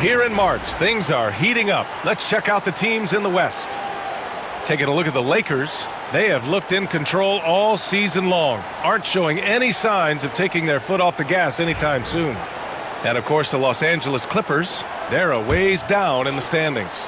Here in March, things are heating up. Let's check out the teams in the West. Taking a look at the Lakers, they have looked in control all season long. Aren't showing any signs of taking their foot off the gas anytime soon. And of course, the Los Angeles Clippers, they're a ways down in the standings.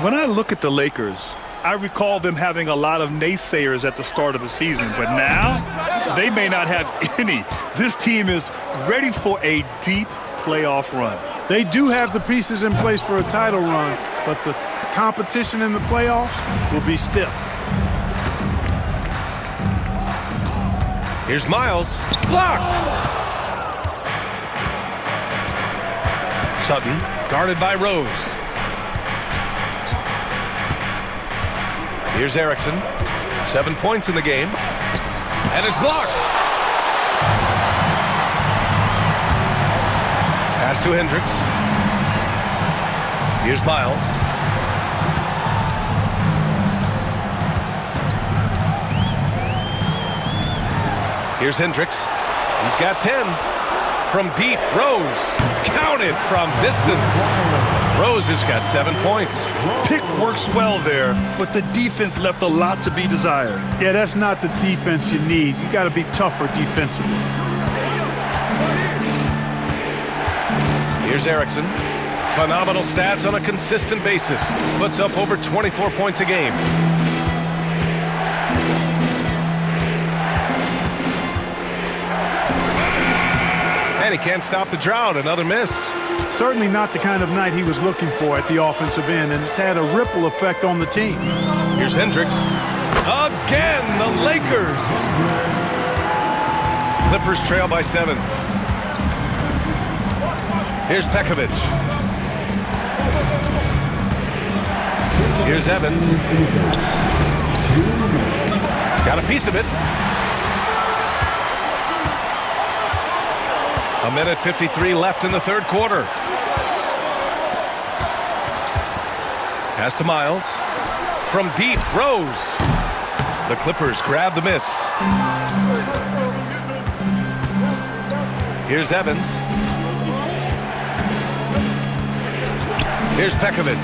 When I look at the Lakers, I recall them having a lot of naysayers at the start of the season, but now they may not have any. This team is ready for a deep playoff run. They do have the pieces in place for a title run, but the competition in the playoffs will be stiff. Here's Miles. Blocked! Sutton, guarded by Rose. Here's Erickson. 7 points in the game. And it's blocked! Pass to Hendricks. Here's Miles. Here's Hendricks. He's got 10. From deep, Rose. Counted from distance. Rose has got 7 points. Pick works well there, but the defense left a lot to be desired. Yeah, that's not the defense you need. You got to be tougher defensively. Here's Erickson. Phenomenal stats on a consistent basis. Puts up over 24 points a game. And he can't stop the drought. Another miss. Certainly not the kind of night he was looking for at the offensive end, and it's had a ripple effect on the team. Here's Hendricks. Again, the Lakers. Clippers trail by 7. Here's Pekovic. Here's Evans. Got a piece of it. A minute 53 left in the third quarter. Pass to Miles. From deep, Rose. The Clippers grab the miss. Here's Evans. Here's Pekovic.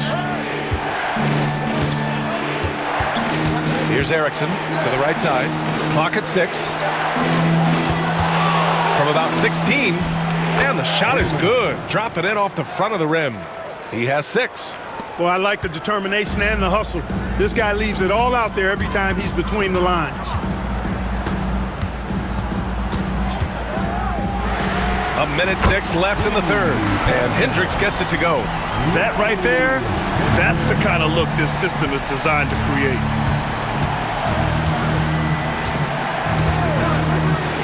Here's Erickson to the right side. Clock at 6. From about 16. And the shot is good. Dropping it off the front of the rim. He has 6. Well, I like the determination and the hustle. This guy leaves it all out there every time he's between the lines. A minute 6 left in the third. And Hendricks gets it to go. That right there, that's the kind of look this system is designed to create.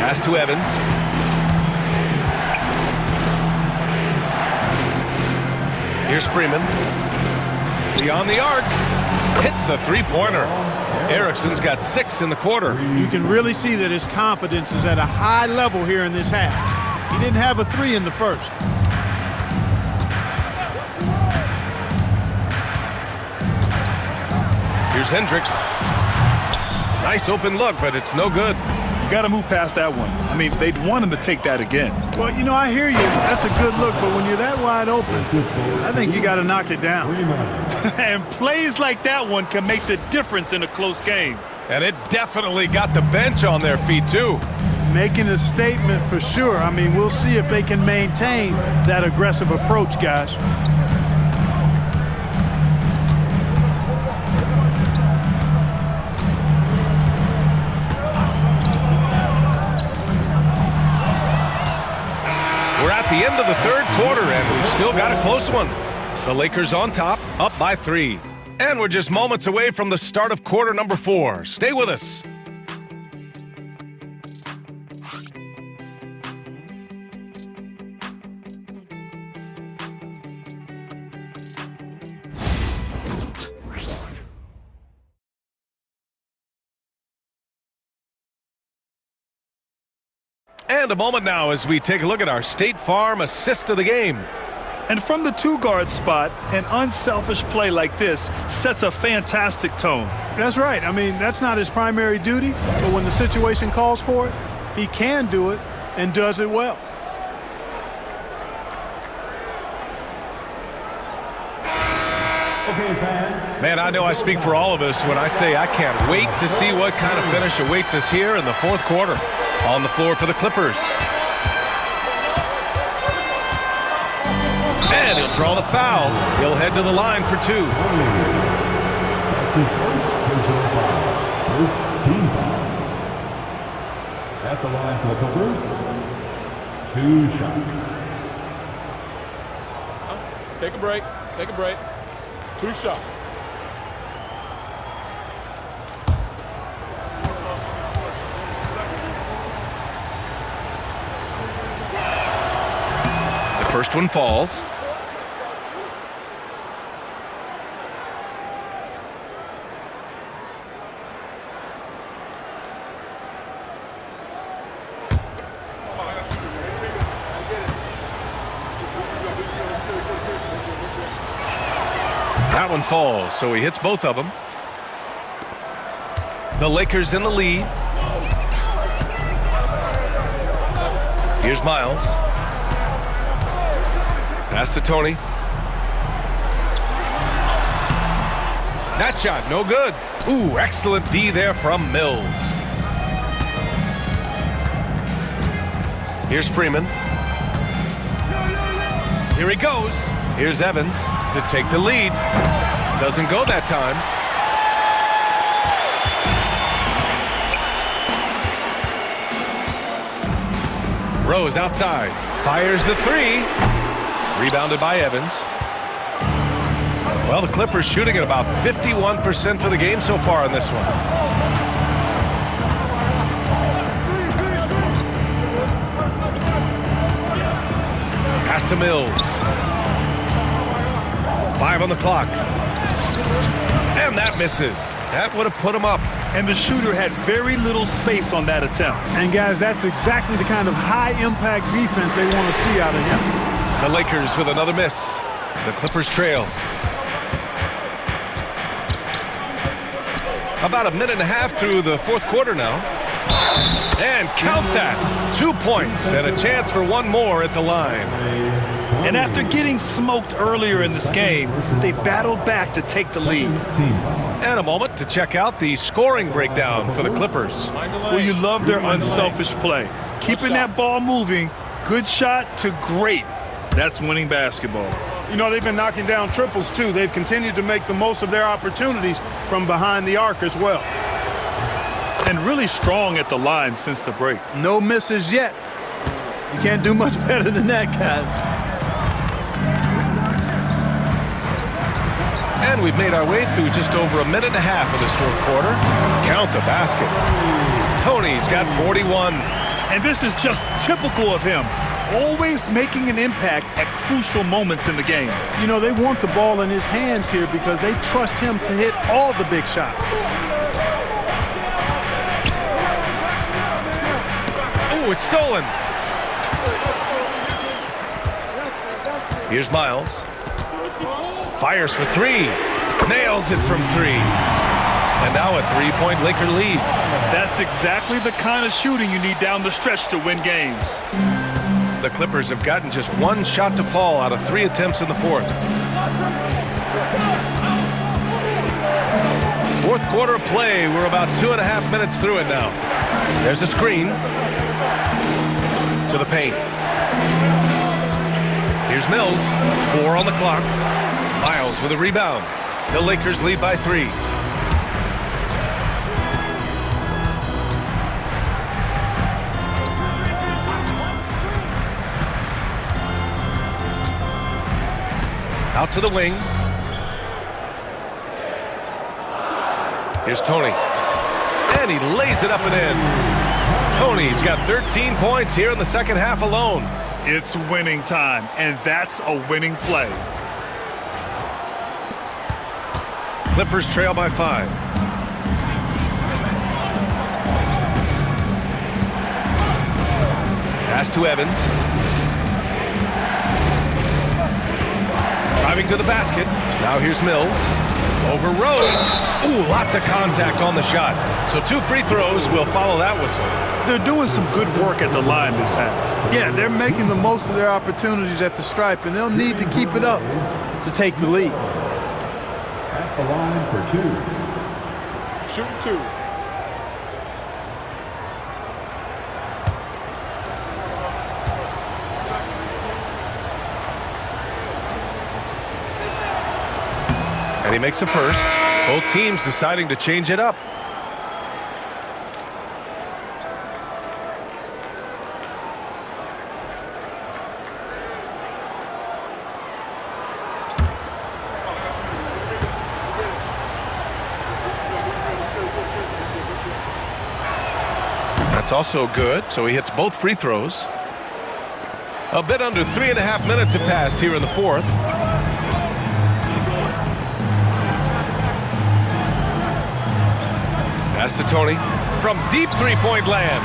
Pass to Evans. Here's Freeman. Beyond the arc. Hits the three-pointer. Erickson's got 6 in the quarter. You can really see that his confidence is at a high level here in this half. He didn't have a 3 in the first. Here's Hendricks. Nice open look, but it's no good. You got to move past that one. I mean, they'd want him to take that again. Well, you know, I hear you. That's a good look, but when you're that wide open, I think you got to knock it down. And plays like that one can make the difference in a close game. And it definitely got the bench on their feet, too. Making a statement for sure. I mean, we'll see if they can maintain that aggressive approach, guys. We're at the end of the third quarter, and we've still got a close one. The Lakers on top, up by 3. And we're just moments away from the start of quarter number 4. Stay with us. And a moment now as we take a look at our State Farm assist of the game. And from the 2-guard spot, an unselfish play like this sets a fantastic tone. That's right. I mean, that's not his primary duty, but when the situation calls for it, he can do it and does it well. Man, I know I speak for all of us when I say I can't wait to see what kind of finish awaits us here in the fourth quarter. On the floor for the Clippers. And he'll draw the foul. He'll head to the line for 2. That's his first personal foul. First team foul. At the line for the Clippers, 2 shots. Take a break. Take a break. 2 shots. First one falls. That one falls, so he hits both of them. The Lakers in the lead. Here's Miles. Pass to Tony. That shot, no good. Ooh, excellent D there from Mills. Here's Freeman. Here he goes. Here's Evans to take the lead. Doesn't go that time. Rose outside. Fires the 3. Rebounded by Evans. Well, the Clippers shooting at about 51% for the game so far in this one. Pass to Mills. 5 on the clock. And that misses. That would have put him up. And the shooter had very little space on that attempt. And guys, that's exactly the kind of high-impact defense they want to see out of him. The Lakers with another miss. The Clippers trail. About a minute and a half through the fourth quarter now. And count that. 2 points and a chance for one more at the line. And after getting smoked earlier in this game, they battled back to take the lead. And a moment to check out the scoring breakdown for the Clippers. Well, you love their unselfish play. Keeping that ball moving, good shot to great. That's winning basketball. You know, they've been knocking down triples, too. They've continued to make the most of their opportunities from behind the arc as well. And really strong at the line since the break. No misses yet. You can't do much better than that, guys. And we've made our way through just over a minute and a half of this fourth quarter. Count the basket. Tony's got 41. And this is just typical of him. Always making an impact at crucial moments in the game. You know, they want the ball in his hands here because they trust him to hit all the big shots. Oh, it's stolen. Here's Miles. Fires for three. Nails it from three. And now a three-point Laker lead. That's exactly the kind of shooting you need down the stretch to win games. The Clippers have gotten just one shot to fall out of 3 attempts in the fourth. Fourth quarter of play. We're about 2.5 minutes through it now. There's a screen to the paint. Here's Mills. 4 on the clock. Miles with a rebound. The Lakers lead by 3. Out to the wing. Here's Tony. And he lays it up and in. Tony's got 13 points here in the second half alone. It's winning time, and that's a winning play. Clippers trail by 5. Pass to Evans. Driving to the basket. Now here's Mills. Over Rose. Ooh, lots of contact on the shot. So 2 free throws will follow that whistle. They're doing some good work at the line this half. Yeah, they're making the most of their opportunities at the stripe, and they'll need to keep it up to take the lead. At the line for 2. Shoot 2. And he makes a first. Both teams deciding to change it up. That's also good, so he hits both free throws. A bit under 3.5 minutes have passed here in the fourth. Pass to Tony from deep three-point land.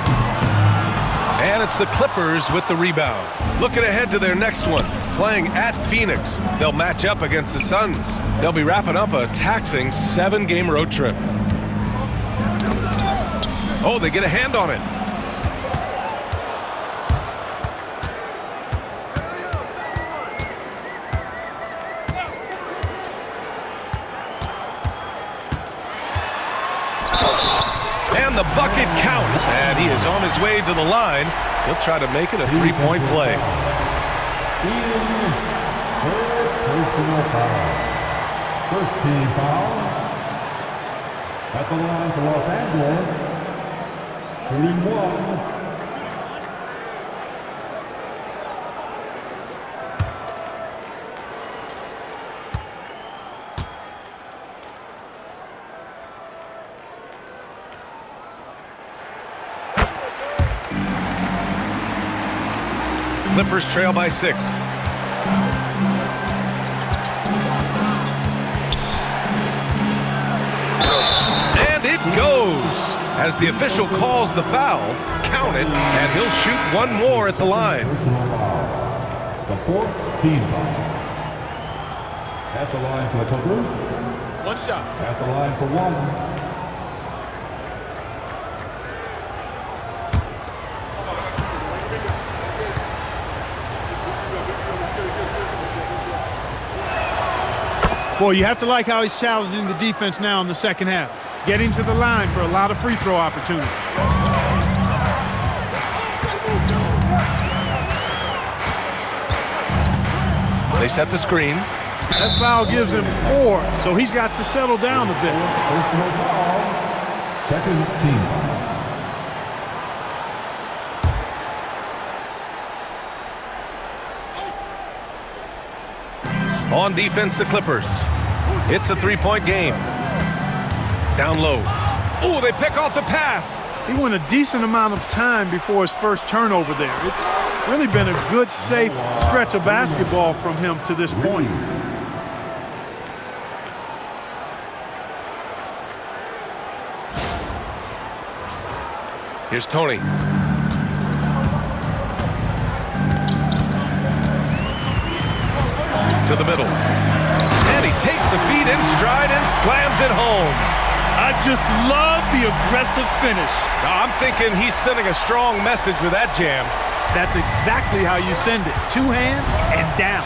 And it's the Clippers with the rebound. Looking ahead to their next one, playing at Phoenix. They'll match up against the Suns. They'll be wrapping up a taxing 7-game road trip. Oh, they get a hand on it. And the bucket counts, and he is on his way to the line. He'll try to make it a 3-point play. Personal foul. First team foul. At the line for Los Angeles. Shooting 1. Clippers trail by 6. And it goes. As the official calls the foul, count it, and he'll shoot one more at the line. Personal foul. The fourth team foul. At the line for the Clippers. 1 shot. At the line for 1. Boy, you have to like how he's challenging the defense now in the second half. Getting to the line for a lot of free throw opportunity. They set the screen. That foul gives him 4, so he's got to settle down a bit. Personal foul. Second team foul. On defense, the Clippers. It's a three-point game. Down low. Oh, they pick off the pass. He went a decent amount of time before his first turnover there. It's really been a good, safe stretch of basketball from him to this point. Here's Tony. To the middle. And he takes the feed in stride and slams it home. I just love the aggressive finish. I'm thinking he's sending a strong message with that jam. That's exactly how you send it. 2 hands and down.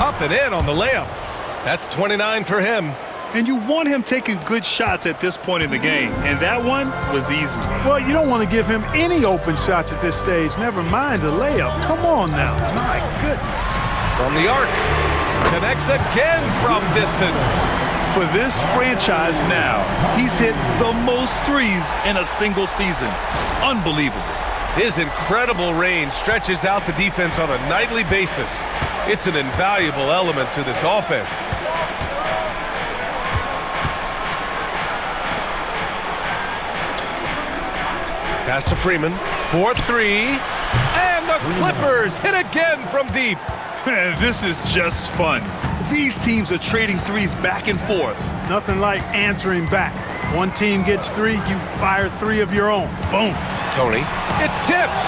Up and in on the layup. That's 29 for him. And you want him taking good shots at this point in the game. And that one was easy. Well, you don't want to give him any open shots at this stage. Never mind a layup. Come on now. My goodness. From the arc. Connects again from distance. For this franchise now, he's hit the most threes in a single season. Unbelievable. His incredible range stretches out the defense on a nightly basis. It's an invaluable element to this offense. Pass to Freeman for 3. And the Clippers hit again from deep. This is just fun. These teams are trading threes back and forth. Nothing like answering back. One team gets 3, you fire 3 of your own. Boom. Tony. It's tipped.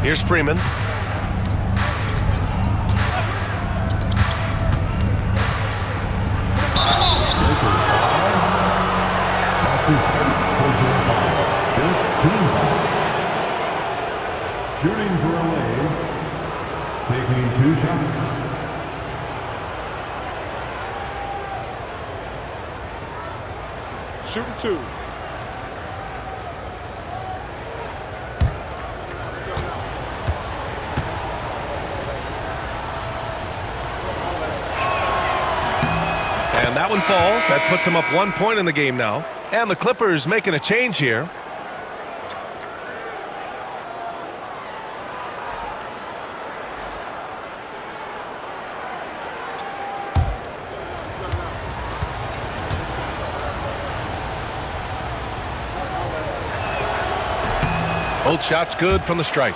Here's Freeman. That's his first personal foul. Fifth team foul. Shooting for LA. Taking 2 shots. Shooting 2. And that one falls. That puts him up 1 point in the game now. And the Clippers making a change here. Both shots good from the stripe.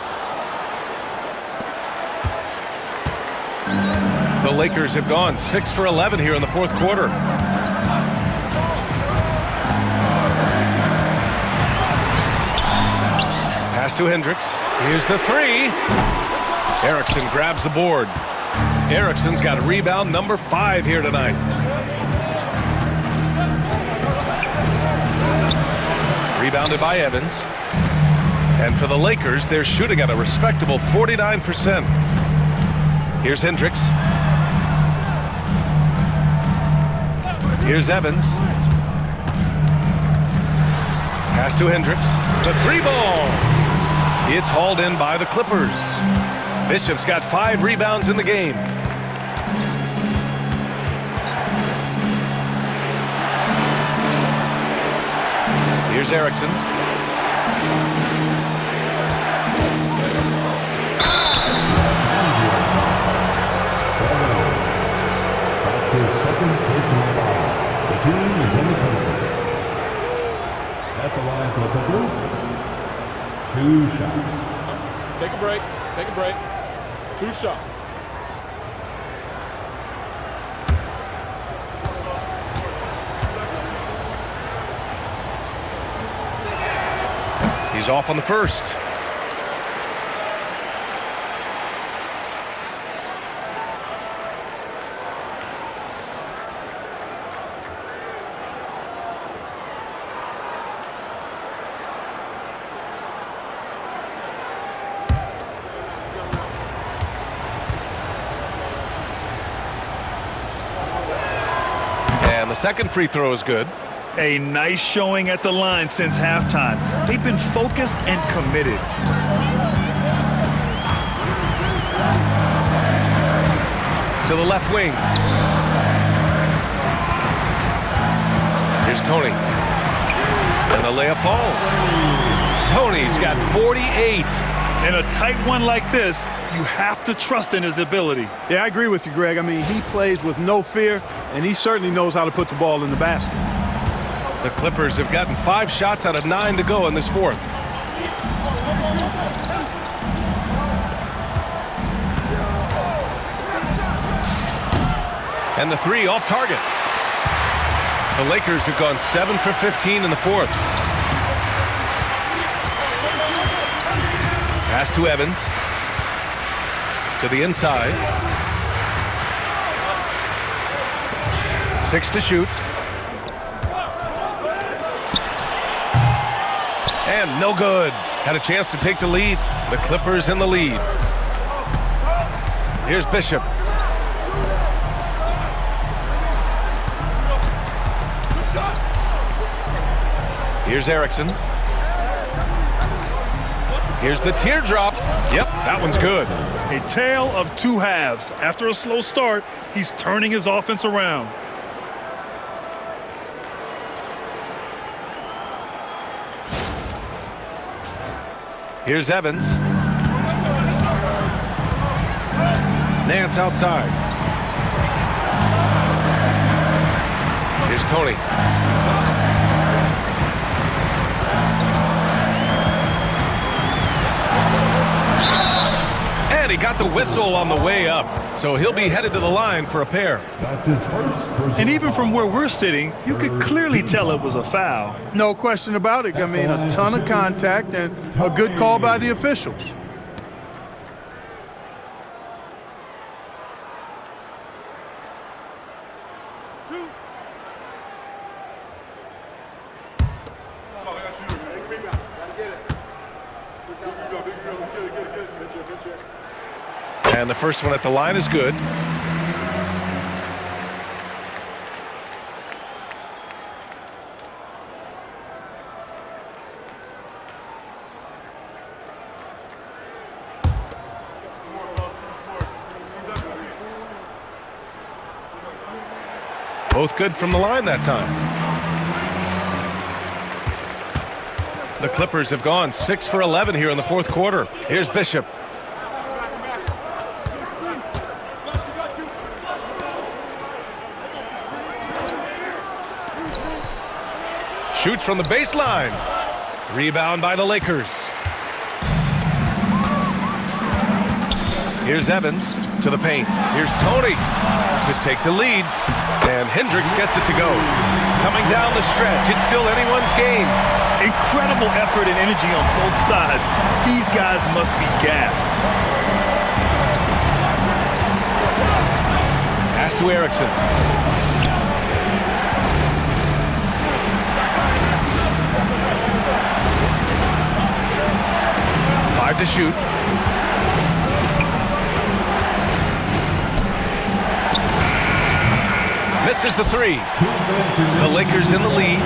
The Lakers have gone 6 for 11 here in the fourth quarter. Pass to Hendricks. Here's the 3. Erickson grabs the board. Erickson's got a rebound number 5 here tonight. Rebounded by Evans. And for the Lakers, they're shooting at a respectable 49%. Here's Hendricks. Here's Evans. Pass to Hendricks. The 3-ball. It's hauled in by the Clippers. Bishop's got 5 rebounds in the game. Here's Erickson. That's his second personal foul. The team is in the penalty. At the line for the Clippers, 2 shots. Take a break. Take a break. 2 shots. He's off on the first. And the second free throw is good. A nice showing at the line since halftime. They've been focused and committed. To the left wing. Here's Tony. And the layup falls. Tony's got 48. In a tight one like this, you have to trust in his ability. Yeah, I agree with you, Greg. I mean, he plays with no fear, and he certainly knows how to put the ball in the basket. The Clippers have gotten 5 shots out of 9 to go in this fourth. And the 3 off target. The Lakers have gone 7 for 15 in the fourth. Pass to Evans. To the inside. 6 to shoot. And no good. Had a chance to take the lead. The Clippers in the lead. Here's Bishop. Here's Erickson. Here's the teardrop. Yep, that one's good. A tale of two halves. After a slow start, he's turning his offense around. Here's Evans. Nance outside. Here's Tony. And he got the whistle on the way up, so he'll be headed to the line for a pair. That's his first. And even from where we're sitting, you could clearly tell it was a foul. No question about it. I mean, a ton of contact and a good call by the officials. And the first one at the line is good. Both good from the line that time. The Clippers have gone 6 for 11 here in the fourth quarter. Here's Bishop. Shoots from the baseline. Rebound by the Lakers. Here's Evans to the paint. Here's Tony to take the lead. And Hendricks gets it to go. Coming down the stretch, it's still anyone's game. Incredible effort and energy on both sides. These guys must be gassed. Pass to Erickson. 5 to shoot. Misses the 3. The Lakers in the lead.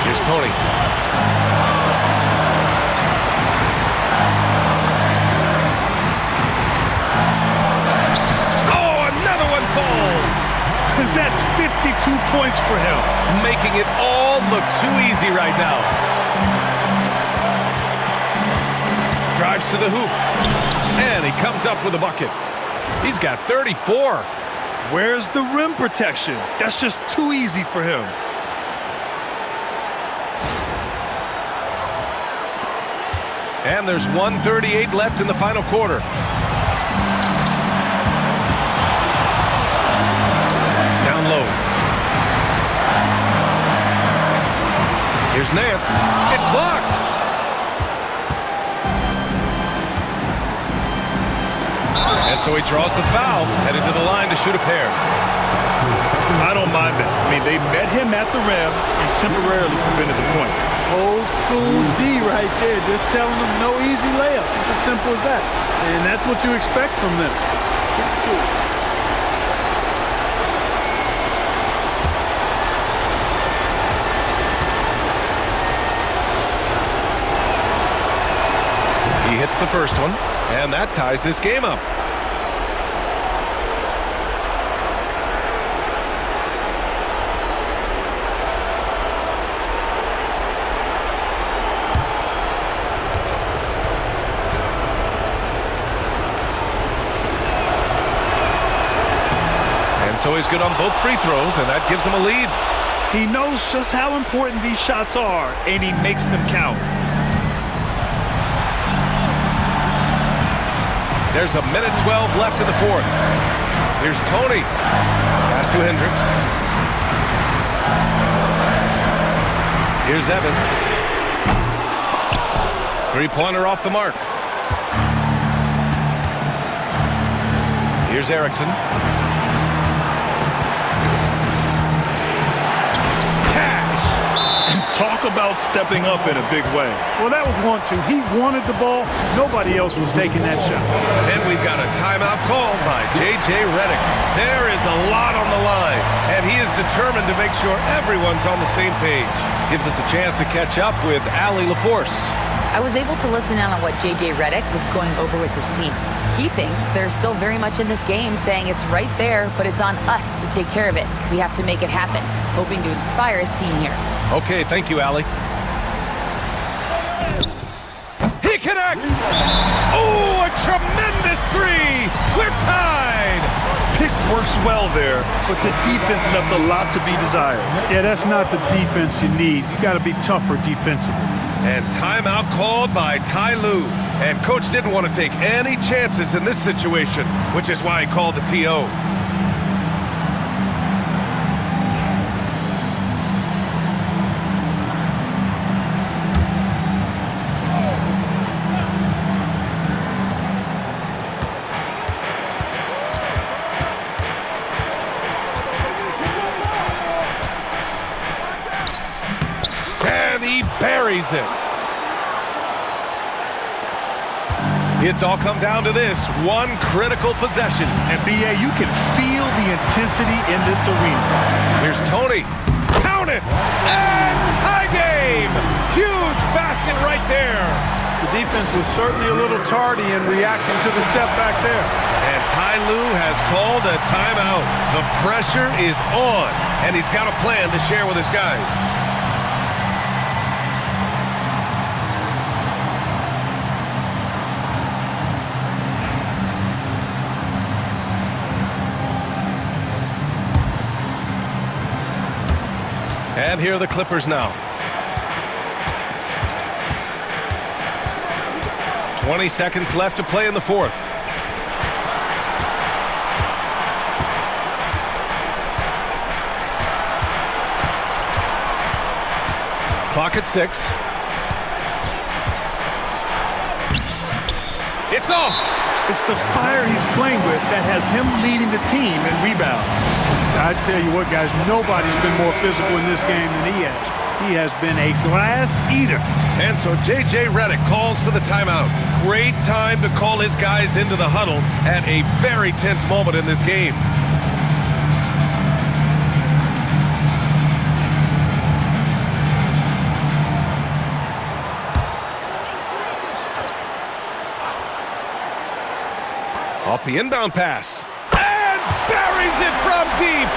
Here's Tony. Oh, another one falls. That's 52 points for him. Making it all look too easy right now. Drives to the hoop. And he comes up with a bucket. He's got 34. Where's the rim protection? That's just too easy for him. And there's 1:38 left in the final quarter. Down low. Here's Nance. It's blocked. And so he draws the foul, headed to the line to shoot a pair. I don't mind that. I mean, they met him at the rim and temporarily prevented the points. Old school D right there, just telling them no easy layups. It's as simple as that. And that's what you expect from them. Shoot two. hits the first one, and that ties this game up. So he's good on both free throws, and that gives him a lead. He knows just how important these shots are, and he makes them count. There's a minute 12 left in the fourth. Here's Tony. Pass to Hendricks. Here's Evans. Three-pointer off the mark. Here's Erickson. Talk about stepping up in a big way. Well, that was 1-2. He wanted the ball. Nobody else was taking that shot. And we've got a timeout called by J.J. Redick. There is a lot on the line, and he is determined to make sure everyone's on the same page. Gives us a chance to catch up with Allie LaForce. I was able to listen in on what J.J. Redick was going over with his team. He thinks they're still very much in this game, saying it's right there, but it's on us to take care of it. We have to make it happen, hoping to inspire his team here. Okay, thank you, Allie. He connects! Oh, a tremendous three! We're tied! Pick works well there, but the defense left a lot to be desired. Yeah, that's not the defense you need. You got to be tougher defensively. And timeout called by Ty Lue. And coach didn't want to take any chances in this situation, which is why he called the TO. And he buries it. It's all come down to this one critical possession. And B.A., you can feel the intensity in this arena. Here's Tony. Count it! And tie game! Huge basket right there. The defense was certainly a little tardy in reacting to the step back there. And Ty Lue has called a timeout. The pressure is on, and he's got a plan to share with his guys. And here are the Clippers now. 20 seconds left to play in the fourth. Clock at 6. It's off. It's the fire he's playing with that has him leading the team in rebounds. I tell you what, guys, nobody's been more physical in this game than he has. He has been a glass eater. And so J.J. Redick calls for the timeout. Great time to call his guys into the huddle at a very tense moment in this game. Off the inbound pass. And buries it from deep.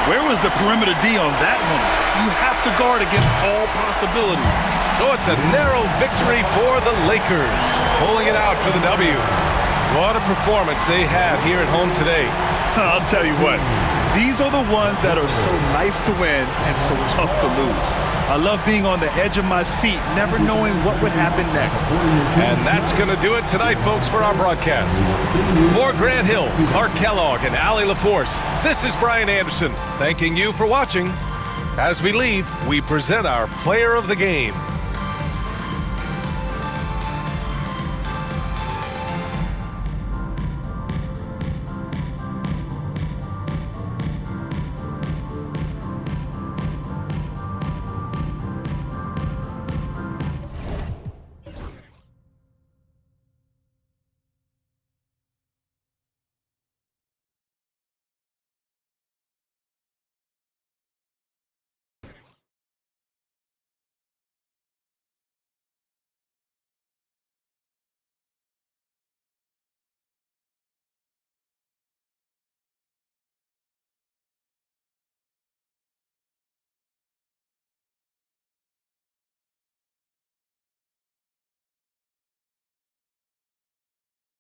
Where was the perimeter D on that one? You have to guard against all possibilities. So it's a narrow victory for the Lakers, pulling it out for the W. What a performance they had here at home today. I'll tell you what, these are the ones that are so nice to win and so tough to lose. I love being on the edge of my seat, never knowing what would happen next. And that's going to do it tonight, folks, for our broadcast. For Grant Hill, Clark Kellogg, and Allie LaForce, this is Brian Anderson, thanking you for watching. As we leave, we present our player of the game.